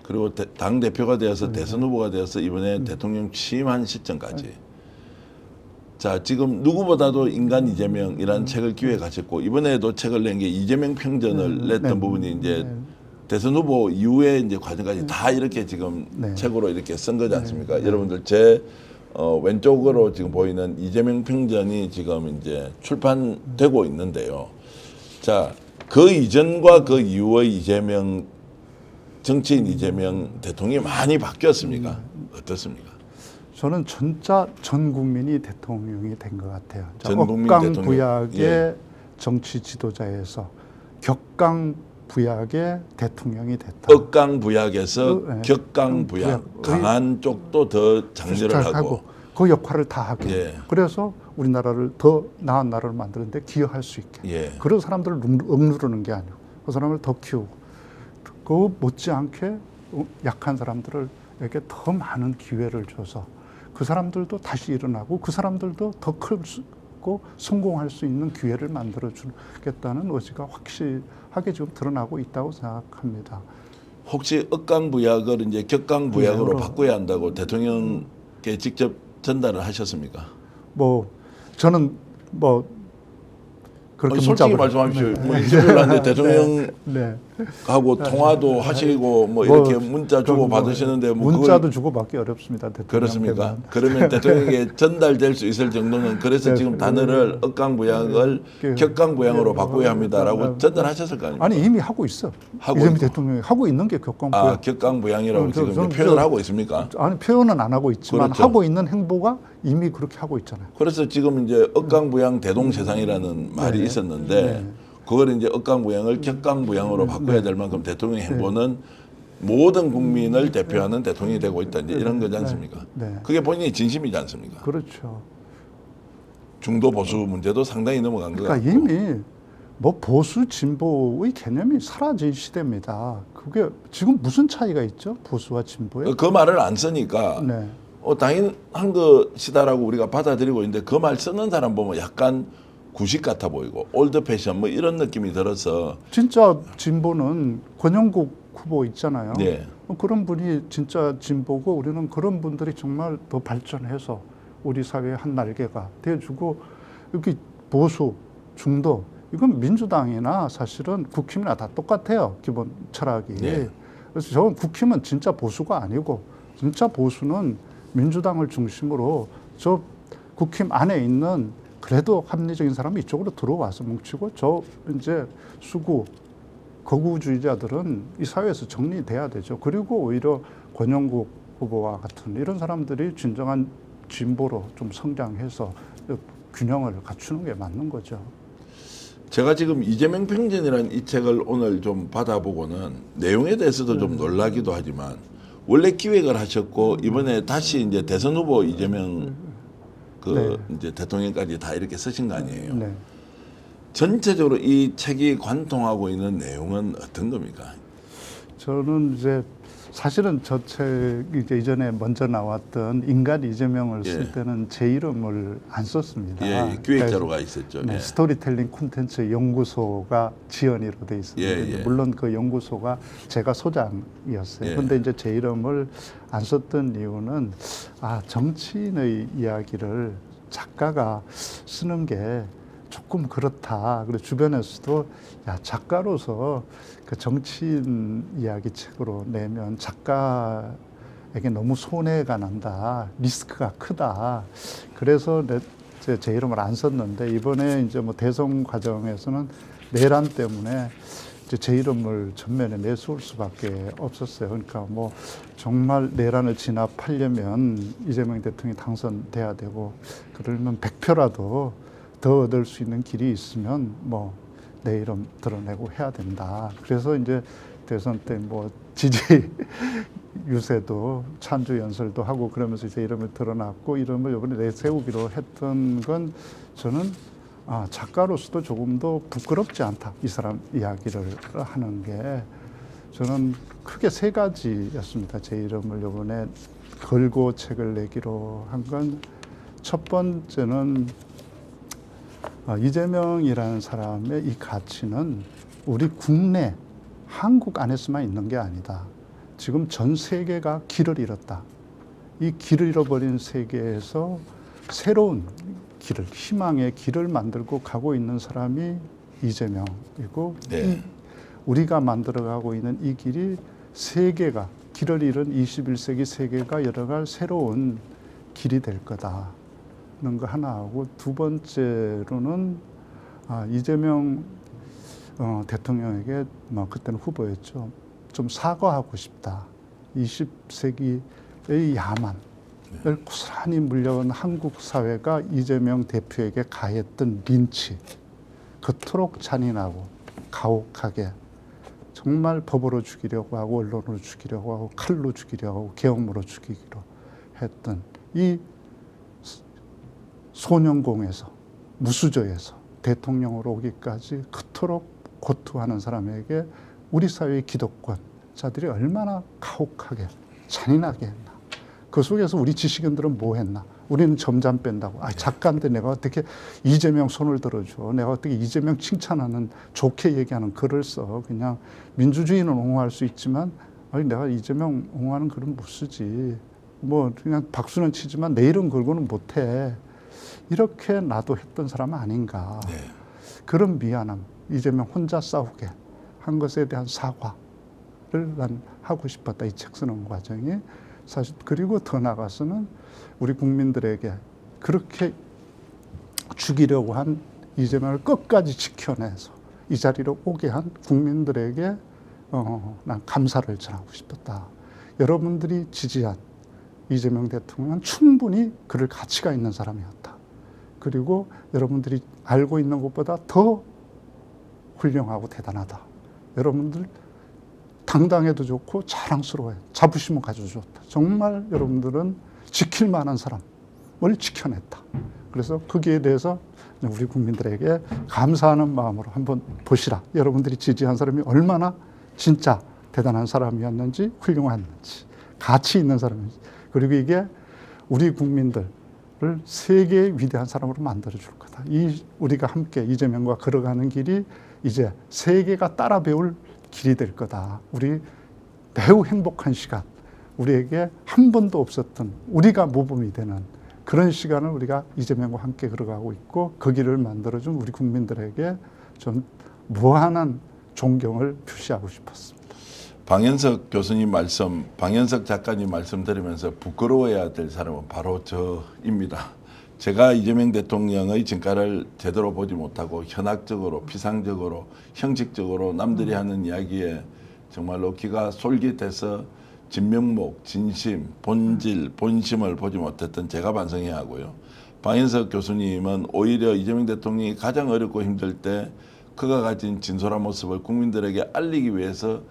그리고 당 대표가 되어서 대선 후보가 되어서 이번에 대통령 취임한 시점까지 자 지금 누구보다도 인간 이재명이라는 책을 기획하셨고 이번에도 책을 낸 게 이재명 평전을 냈던 부분이 이제 대선 후보 이후에 이제 과정까지 다 이렇게 지금 책으로 이렇게 쓴 거지 않습니까? 여러분들 제 왼쪽으로 지금 보이는 이재명 평전이 지금 이제 출판되고 있는데요. 자, 그 이전과 그 이후의 이재명 정치인 이재명 대통령이 많이 바뀌었습니까? 어떻습니까? 저는 진짜 전 국민이 대통령이 된 것 같아요. 전 국민 억강부약의 예. 정치 지도자에서 격강부약의 대통령이 됐다. 억강부약에서 격강부약 강한 쪽도 더 장려를 하고 그 역할을 다 하게. 예. 그래서 우리나라를 더 나은 나라를 만드는데 기여할 수 있게. 예. 그런 사람들을 억누르는 게 아니고 그 사람을 더 키우고 그 못지않게 약한 사람들에게 더 많은 기회를 줘서 그 사람들도 다시 일어나고 그 사람들도 더 크고 성공할 수 있는 기회를 만들어 주겠다는 의지가 확실하게 지금 드러나고 있다고 생각합니다. 혹시 억강부약을 이제 격강부약으로 바꿔야 한다고 대통령께 직접 전달을 하셨습니까? 저는 그렇게 솔직히 말씀하십시오. 뭐 인터뷰를 하는데 대통령하고 통화도 하시고 뭐 이렇게 문자 주고 받으시는데 뭐 문자도 주고 받기 어렵습니다. 그렇습니까? 그러면 대통령에게 전달될 수 있을 정도는 그래서 지금 단어를 억강부양을 격강부양으로 바꿔야 합니다라고 전달하셨을 거 아닙니까? 아니 이미 하고 있어. 이재명 대통령이 하고 있는 게 격강부양. 격강부양이라고 지금 표현을 하고 있습니까? 아니 표현은 안 하고 있지만 그렇죠. 하고 있는 행보가 이미 그렇게 하고 있잖아요. 그래서 지금 이제 억강부양 대동세상이라는 말이 있었는데 그걸 이제 억강부양을 격강부양으로 바꿔야 될 만큼 대통령의 행보는 모든 국민을 대표하는 대통령이 되고 있다 이제 이런 거지 않습니까? 그게 본인의 진심이지 않습니까? 그렇죠. 중도 보수 문제도 상당히 넘어간 것 같고. 그러니까 이미 뭐 보수 진보의 개념이 사라진 시대입니다. 그게 지금 무슨 차이가 있죠? 보수와 진보에? 그 말을 안 쓰니까 네. 당연한 것이다라고 우리가 받아들이고 있는데 그 말 쓰는 사람 보면 약간 구식 같아 보이고 올드 패션 뭐 이런 느낌이 들어서 진짜 진보는 권영국 후보 있잖아요. 네. 그런 분이 진짜 진보고 우리는 그런 분들이 정말 더 발전해서 우리 사회의 한 날개가 돼주고 여기 보수, 중도 이건 민주당이나 사실은 국힘이나 다 똑같아요. 기본 철학이. 네. 그래서 저는 국힘은 진짜 보수가 아니고 진짜 보수는 민주당을 중심으로 저 국힘 안에 있는 그래도 합리적인 사람이 이쪽으로 들어와서 뭉치고 저 이제 수구 거구주의자들은 이 사회에서 정리돼야 되죠. 그리고 오히려 권영국 후보와 같은 이런 사람들이 진정한 진보로 좀 성장해서 균형을 갖추는 게 맞는 거죠. 제가 지금 이재명 평전이라는 이 책을 오늘 좀 받아보고는 내용에 대해서도 좀 놀라기도 하지만 원래 기획을 하셨고 이번에 다시 이제 대선 후보 이재명 이제 대통령까지 다 이렇게 쓰신 거 아니에요? 네. 전체적으로 이 책이 관통하고 있는 내용은 어떤 겁니까? 저는 이제 사실은 저 책 이제 이전에 먼저 나왔던 인간 이재명을 쓸 때는 제 이름을 안 썼습니다. 예, 기획자로가 있었죠. 네, 예. 스토리텔링 콘텐츠 연구소가 지연이로 돼 있었는데 예. 물론 그 연구소가 제가 소장이었어요. 예. 그런데 이제 제 이름을 안 썼던 이유는 정치인의 이야기를 작가가 쓰는 게 조금 그렇다. 그리고 주변에서도 작가로서 그 정치인 이야기 책으로 내면 작가에게 너무 손해가 난다. 리스크가 크다. 그래서 제 이름을 안 썼는데 이번에 이제 뭐 대선 과정에서는 내란 때문에 이제 제 이름을 전면에 내세울 수밖에 없었어요. 그러니까 뭐 정말 내란을 진압하려면 이재명 대통령이 당선돼야 되고 그러면 100표라도 더 얻을 수 있는 길이 있으면 뭐 내 이름 드러내고 해야 된다. 그래서 이제 대선 때 뭐 지지 유세도 찬주 연설도 하고 그러면서 이제 이름을 드러났고 이름을 이번에 내세우기로 했던 건 저는 작가로서도 조금 더 부끄럽지 않다. 이 사람 이야기를 하는 게 저는 크게 세 가지였습니다. 제 이름을 이번에 걸고 책을 내기로 한 건 첫 번째는 이재명이라는 사람의 이 가치는 우리 국내 한국 안에서만 있는 게 아니다. 지금 전 세계가 길을 잃었다. 이 길을 잃어버린 세계에서 새로운 길을, 희망의 길을 만들고 가고 있는 사람이 이재명이고 네. 우리가 만들어가고 있는 이 길이 세계가 길을 잃은 21세기 세계가 열어갈 새로운 길이 될 거다. 는 거 하나하고 두 번째로는 이재명 대통령에게 그때는 후보였죠. 좀 사과하고 싶다. 20세기의 야만을 고스란히 물려온 한국 사회가 이재명 대표에게 가했던 린치, 그토록 잔인하고 가혹하게 정말 법으로 죽이려고 하고 언론으로 죽이려고 하고 칼로 죽이려고 하고 계엄으로 죽이기로 했던 이 소년공에서 무수저에서 대통령으로 오기까지 그토록 고투하는 사람에게 우리 사회의 기득권자들이 얼마나 가혹하게 잔인하게 했나. 그 속에서 우리 지식인들은 뭐 했나. 우리는 점잠 뺀다고. 작가인데 내가 어떻게 이재명 손을 들어줘. 내가 어떻게 이재명 칭찬하는 좋게 얘기하는 글을 써. 그냥 민주주의는 옹호할 수 있지만 내가 이재명 옹호하는 글은 못 쓰지. 뭐 그냥 박수는 치지만 내 이름 걸고는 못해. 이렇게 나도 했던 사람은 아닌가. 네. 그런 미안함, 이재명 혼자 싸우게 한 것에 대한 사과를 난 하고 싶었다. 이 책 쓰는 과정이. 사실 그리고 더 나아가서는 우리 국민들에게 그렇게 죽이려고 한 이재명을 끝까지 지켜내서 이 자리로 오게 한 국민들에게 난 감사를 전하고 싶었다. 여러분들이 지지한 이재명 대통령은 충분히 그럴 가치가 있는 사람이었다. 그리고 여러분들이 알고 있는 것보다 더 훌륭하고 대단하다. 여러분들 당당해도 좋고 자랑스러워요. 자부심을 가져줬다. 정말 여러분들은 지킬 만한 사람을 지켜냈다. 그래서 거기에 대해서 우리 국민들에게 감사하는 마음으로 한번 보시라. 여러분들이 지지한 사람이 얼마나 진짜 대단한 사람이었는지, 훌륭했는지, 가치 있는 사람인지, 그리고 이게 우리 국민들을 세계의 위대한 사람으로 만들어줄 거다. 우리가 함께 이재명과 걸어가는 길이 이제 세계가 따라 배울 길이 될 거다. 우리 매우 행복한 시간, 우리에게 한 번도 없었던, 우리가 모범이 되는 그런 시간을 우리가 이재명과 함께 걸어가고 있고, 그 길을 만들어준 우리 국민들에게 좀 무한한 존경을 표시하고 싶었습니다. 방현석 교수님 말씀, 방현석 작가님 말씀 들으면서 부끄러워해야 될 사람은 바로 저입니다. 제가 이재명 대통령의 진가를 제대로 보지 못하고 현학적으로, 피상적으로, 형식적으로 남들이 하는 이야기에 정말로 귀가 솔깃해서 진면목, 진심, 본질, 본심을 보지 못했던 제가 반성해야 하고요. 방현석 교수님은 오히려 이재명 대통령이 가장 어렵고 힘들 때 그가 가진 진솔한 모습을 국민들에게 알리기 위해서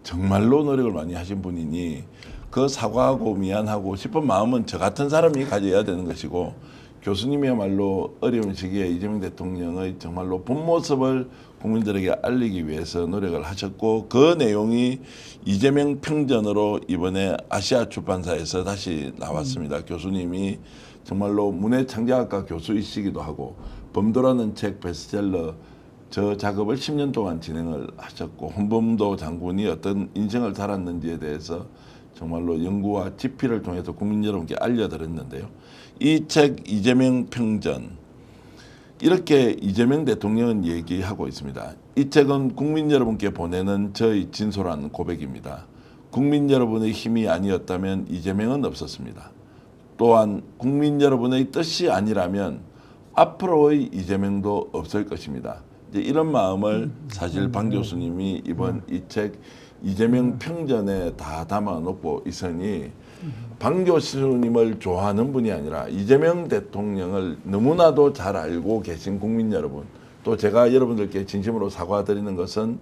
정말로 노력을 많이 하신 분이니 그 사과하고 미안하고 싶은 마음은 저 같은 사람이 가져야 되는 것이고, 교수님이야말로 어려운 시기에 이재명 대통령의 정말로 본 모습을 국민들에게 알리기 위해서 노력을 하셨고, 그 내용이 이재명 평전으로 이번에 아시아 출판사에서 다시 나왔습니다. 교수님이 정말로 문해창작학과 교수이시기도 하고 범도라는 책 베스트셀러 저 작업을 10년 동안 진행을 하셨고, 홍범도 장군이 어떤 인생을 살았는지에 대해서 정말로 연구와 집필을 통해서 국민 여러분께 알려드렸는데요. 이 책 이재명 평전, 이렇게 이재명 대통령은 얘기하고 있습니다. 이 책은 국민 여러분께 보내는 저의 진솔한 고백입니다. 국민 여러분의 힘이 아니었다면 이재명은 없었습니다. 또한 국민 여러분의 뜻이 아니라면 앞으로의 이재명도 없을 것입니다. 이제 이런 마음을 사실 방 교수님이 이번 이 책 이재명 평전에 다 담아놓고 있으니, 방 교수님을 좋아하는 분이 아니라 이재명 대통령을 너무나도 잘 알고 계신 국민 여러분, 또 제가 여러분들께 진심으로 사과드리는 것은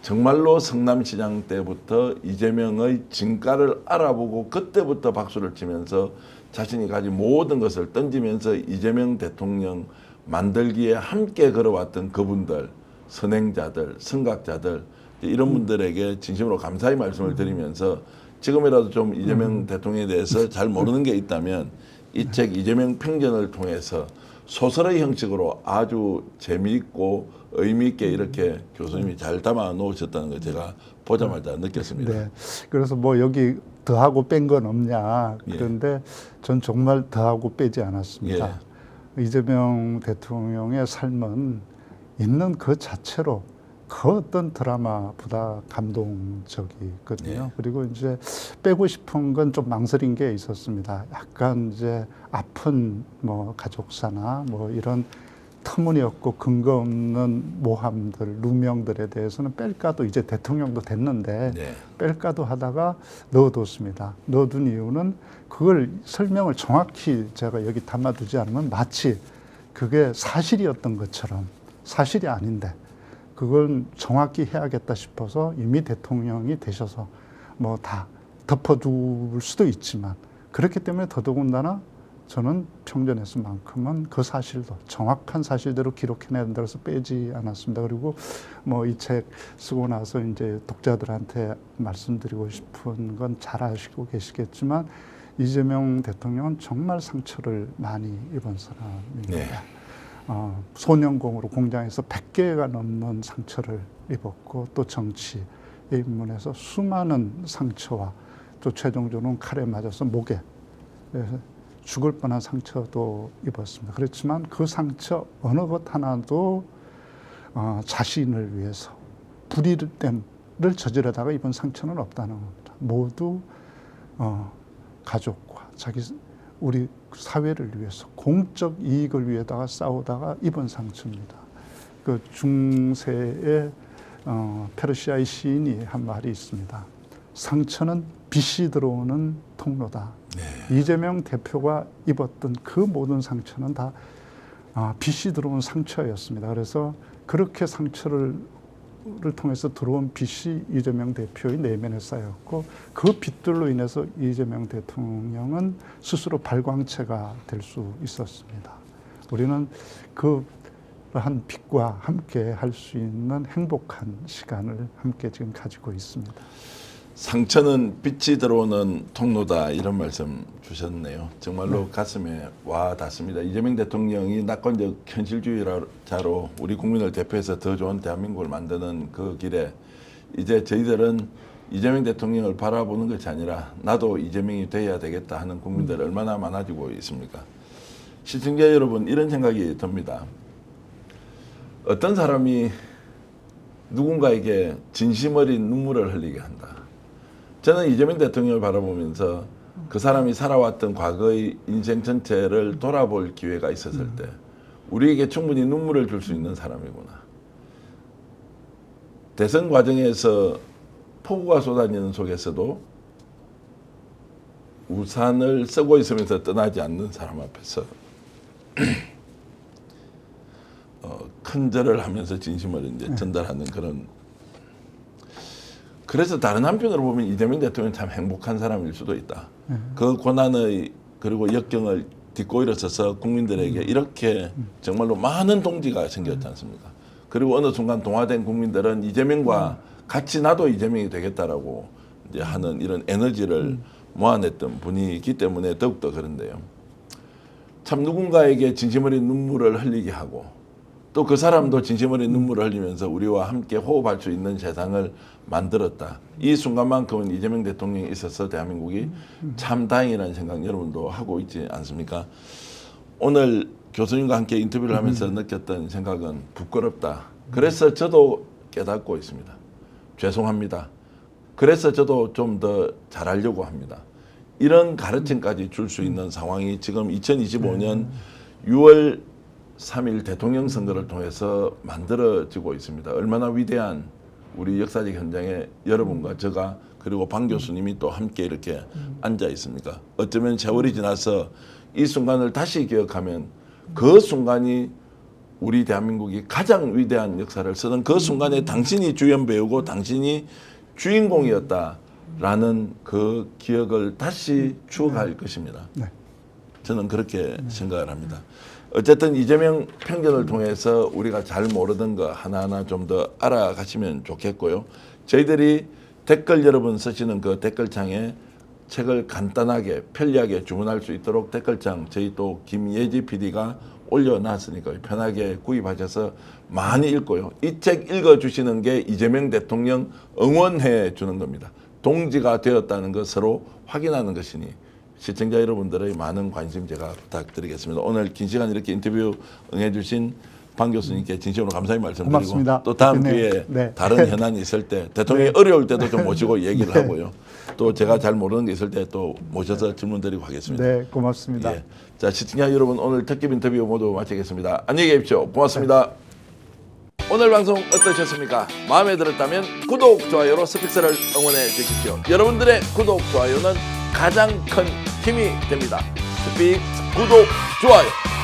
정말로 성남시장 때부터 이재명의 진가를 알아보고 그때부터 박수를 치면서 자신이 가진 모든 것을 던지면서 이재명 대통령 만들기에 함께 걸어왔던 그분들, 선행자들, 선각자들, 이런 분들에게 진심으로 감사의 말씀을 드리면서 지금이라도 좀 이재명 대통령에 대해서 잘 모르는 게 있다면 이 책 이재명 평전을 통해서 소설의 형식으로 아주 재미있고 의미 있게 이렇게 교수님이 잘 담아 놓으셨다는 걸 제가 보자마자 느꼈습니다. 네. 그래서 뭐 여기 더하고 뺀 건 없냐. 그런데 전 정말 더하고 빼지 않았습니다. 이재명 대통령의 삶은 있는 그 자체로 그 어떤 드라마보다 감동적이거든요. 그리고 이제 빼고 싶은 건 좀 망설인 게 있었습니다. 약간 이제 아픈 뭐 가족사나 뭐 이런 터무니없고 근거 없는 모함들, 누명들에 대해서는 뺄까도, 이제 대통령도 됐는데 뺄까도 하다가 넣어뒀습니다. 넣어둔 이유는 그걸 설명을 정확히 제가 여기 담아두지 않으면 마치 그게 사실이었던 것처럼, 사실이 아닌데 그건 정확히 해야겠다 싶어서 이미 대통령이 되셔서 뭐 다 덮어둘 수도 있지만, 그렇기 때문에 더더군다나 저는 평전에서만큼은 그 사실도 정확한 사실대로 기록해내야 된다고 해서 빼지 않았습니다. 그리고 뭐 이 책 쓰고 나서 이제 독자들한테 말씀드리고 싶은 건 잘 아시고 계시겠지만, 이재명 대통령은 정말 상처를 많이 입은 사람입니다. 소년공으로 공장에서 100개가 넘는 상처를 입었고, 또 정치 입문에서 수많은 상처와 또 최종적으로는 칼에 맞아서 목에 죽을 뻔한 상처도 입었습니다. 그렇지만 그 상처 어느 것 하나도 자신을 위해서 불의를 저지르다가 입은 상처는 없다는 겁니다. 모두 가족과 우리 사회를 위해서, 공적 이익을 위해다가 싸우다가 입은 상처입니다. 그 중세의 페르시아의 시인이 한 말이 있습니다. 상처는 빛이 들어오는 통로다. 이재명 대표가 입었던 그 모든 상처는 다 빛이 들어온 상처였습니다. 그래서 그렇게 상처를 통해서 들어온 빛이 이재명 대표의 내면에 쌓였고, 그 빛들로 인해서 이재명 대통령은 스스로 발광체가 될 수 있었습니다. 우리는 그러한 빛과 함께 할 수 있는 행복한 시간을 함께 지금 가지고 있습니다. 상처는 빛이 들어오는 통로다 이런 말씀 주셨네요. 정말로 가슴에 와 닿습니다. 이재명 대통령이 낙관적 현실주의자로 우리 국민을 대표해서 더 좋은 대한민국을 만드는 그 길에 이제 저희들은 이재명 대통령을 바라보는 것이 아니라 나도 이재명이 돼야 되겠다 하는 국민들이 얼마나 많아지고 있습니까? 시청자 여러분, 이런 생각이 듭니다. 어떤 사람이 누군가에게 진심 어린 눈물을 흘리게 한다. 저는 이재명 대통령을 바라보면서 그 사람이 살아왔던 과거의 인생 전체를 돌아볼 기회가 있었을 때 우리에게 충분히 눈물을 줄 수 있는 사람이구나. 대선 과정에서 폭우가 쏟아지는 속에서도 우산을 쓰고 있으면서 떠나지 않는 사람 앞에서 큰 절을 하면서 진심을 이제 전달하는 그런. 그래서 다른 한편으로 보면 이재명 대통령은 참 행복한 사람일 수도 있다. 그 고난의 그리고 역경을 딛고 일어서서 국민들에게 이렇게 정말로 많은 동지가 생겼지 않습니까? 그리고 어느 순간 동화된 국민들은 이재명과 같이 나도 이재명이 되겠다라고 이제 하는 이런 에너지를 모아냈던 분이기 때문에 더욱더 그런데요. 참 누군가에게 진심 어린 눈물을 흘리게 하고 또 그 사람도 진심 어린 눈물을 흘리면서 우리와 함께 호흡할 수 있는 세상을 만들었다. 이 순간만큼은 이재명 대통령이 있어서 대한민국이 참 다행이라는 생각 여러분도 하고 있지 않습니까? 오늘 교수님과 함께 인터뷰를 하면서 느꼈던 생각은 부끄럽다. 그래서 저도 깨닫고 있습니다. 죄송합니다. 그래서 저도 좀 더 잘하려고 합니다. 이런 가르침까지 줄 수 있는 상황이 지금 2025년 6월 3일 대통령 선거를 통해서 만들어지고 있습니다. 얼마나 위대한 우리 역사적 현장에 여러분과 제가 그리고 방 교수님이 또 함께 이렇게 앉아 있습니까? 어쩌면 세월이 지나서 이 순간을 다시 기억하면 그 순간이 우리 대한민국이 가장 위대한 역사를 쓰는 그 순간에 당신이 주연 배우고 당신이 주인공이었다라는 그 기억을 다시 추억할 것입니다. 저는 그렇게 생각을 합니다. 어쨌든 이재명 편견을 통해서 우리가 잘 모르던 거 하나하나 좀 더 알아가시면 좋겠고요. 저희들이 댓글 여러분 쓰시는 그 댓글창에 책을 간단하게 편리하게 주문할 수 있도록 댓글창 저희 또 김예지 PD가 올려놨으니까 편하게 구입하셔서 많이 읽고요. 이 책 읽어주시는 게 이재명 대통령 응원해 주는 겁니다. 동지가 되었다는 것으로 확인하는 것이니 시청자 여러분들의 많은 관심 제가 부탁드리겠습니다. 오늘 긴 시간 이렇게 인터뷰 응해주신 방 교수님께 진심으로 감사의 말씀드리고 고맙습니다. 또 다음 기회에 다른 현안이 있을 때 대통령이 어려울 때도 좀 모시고 얘기를 하고요. 또 제가 잘 모르는 게 있을 때 또 모셔서 질문드리고 하겠습니다. 네, 고맙습니다. 예. 자, 시청자 여러분 오늘 특집 인터뷰 모두 마치겠습니다. 안녕히 계십시오. 고맙습니다. 오늘 방송 어떠셨습니까? 마음에 들었다면 구독, 좋아요로 스픽스를 응원해 주십시오. 여러분들의 구독, 좋아요는 가장 큰 힘이 됩니다. 스픽 구독, 좋아요.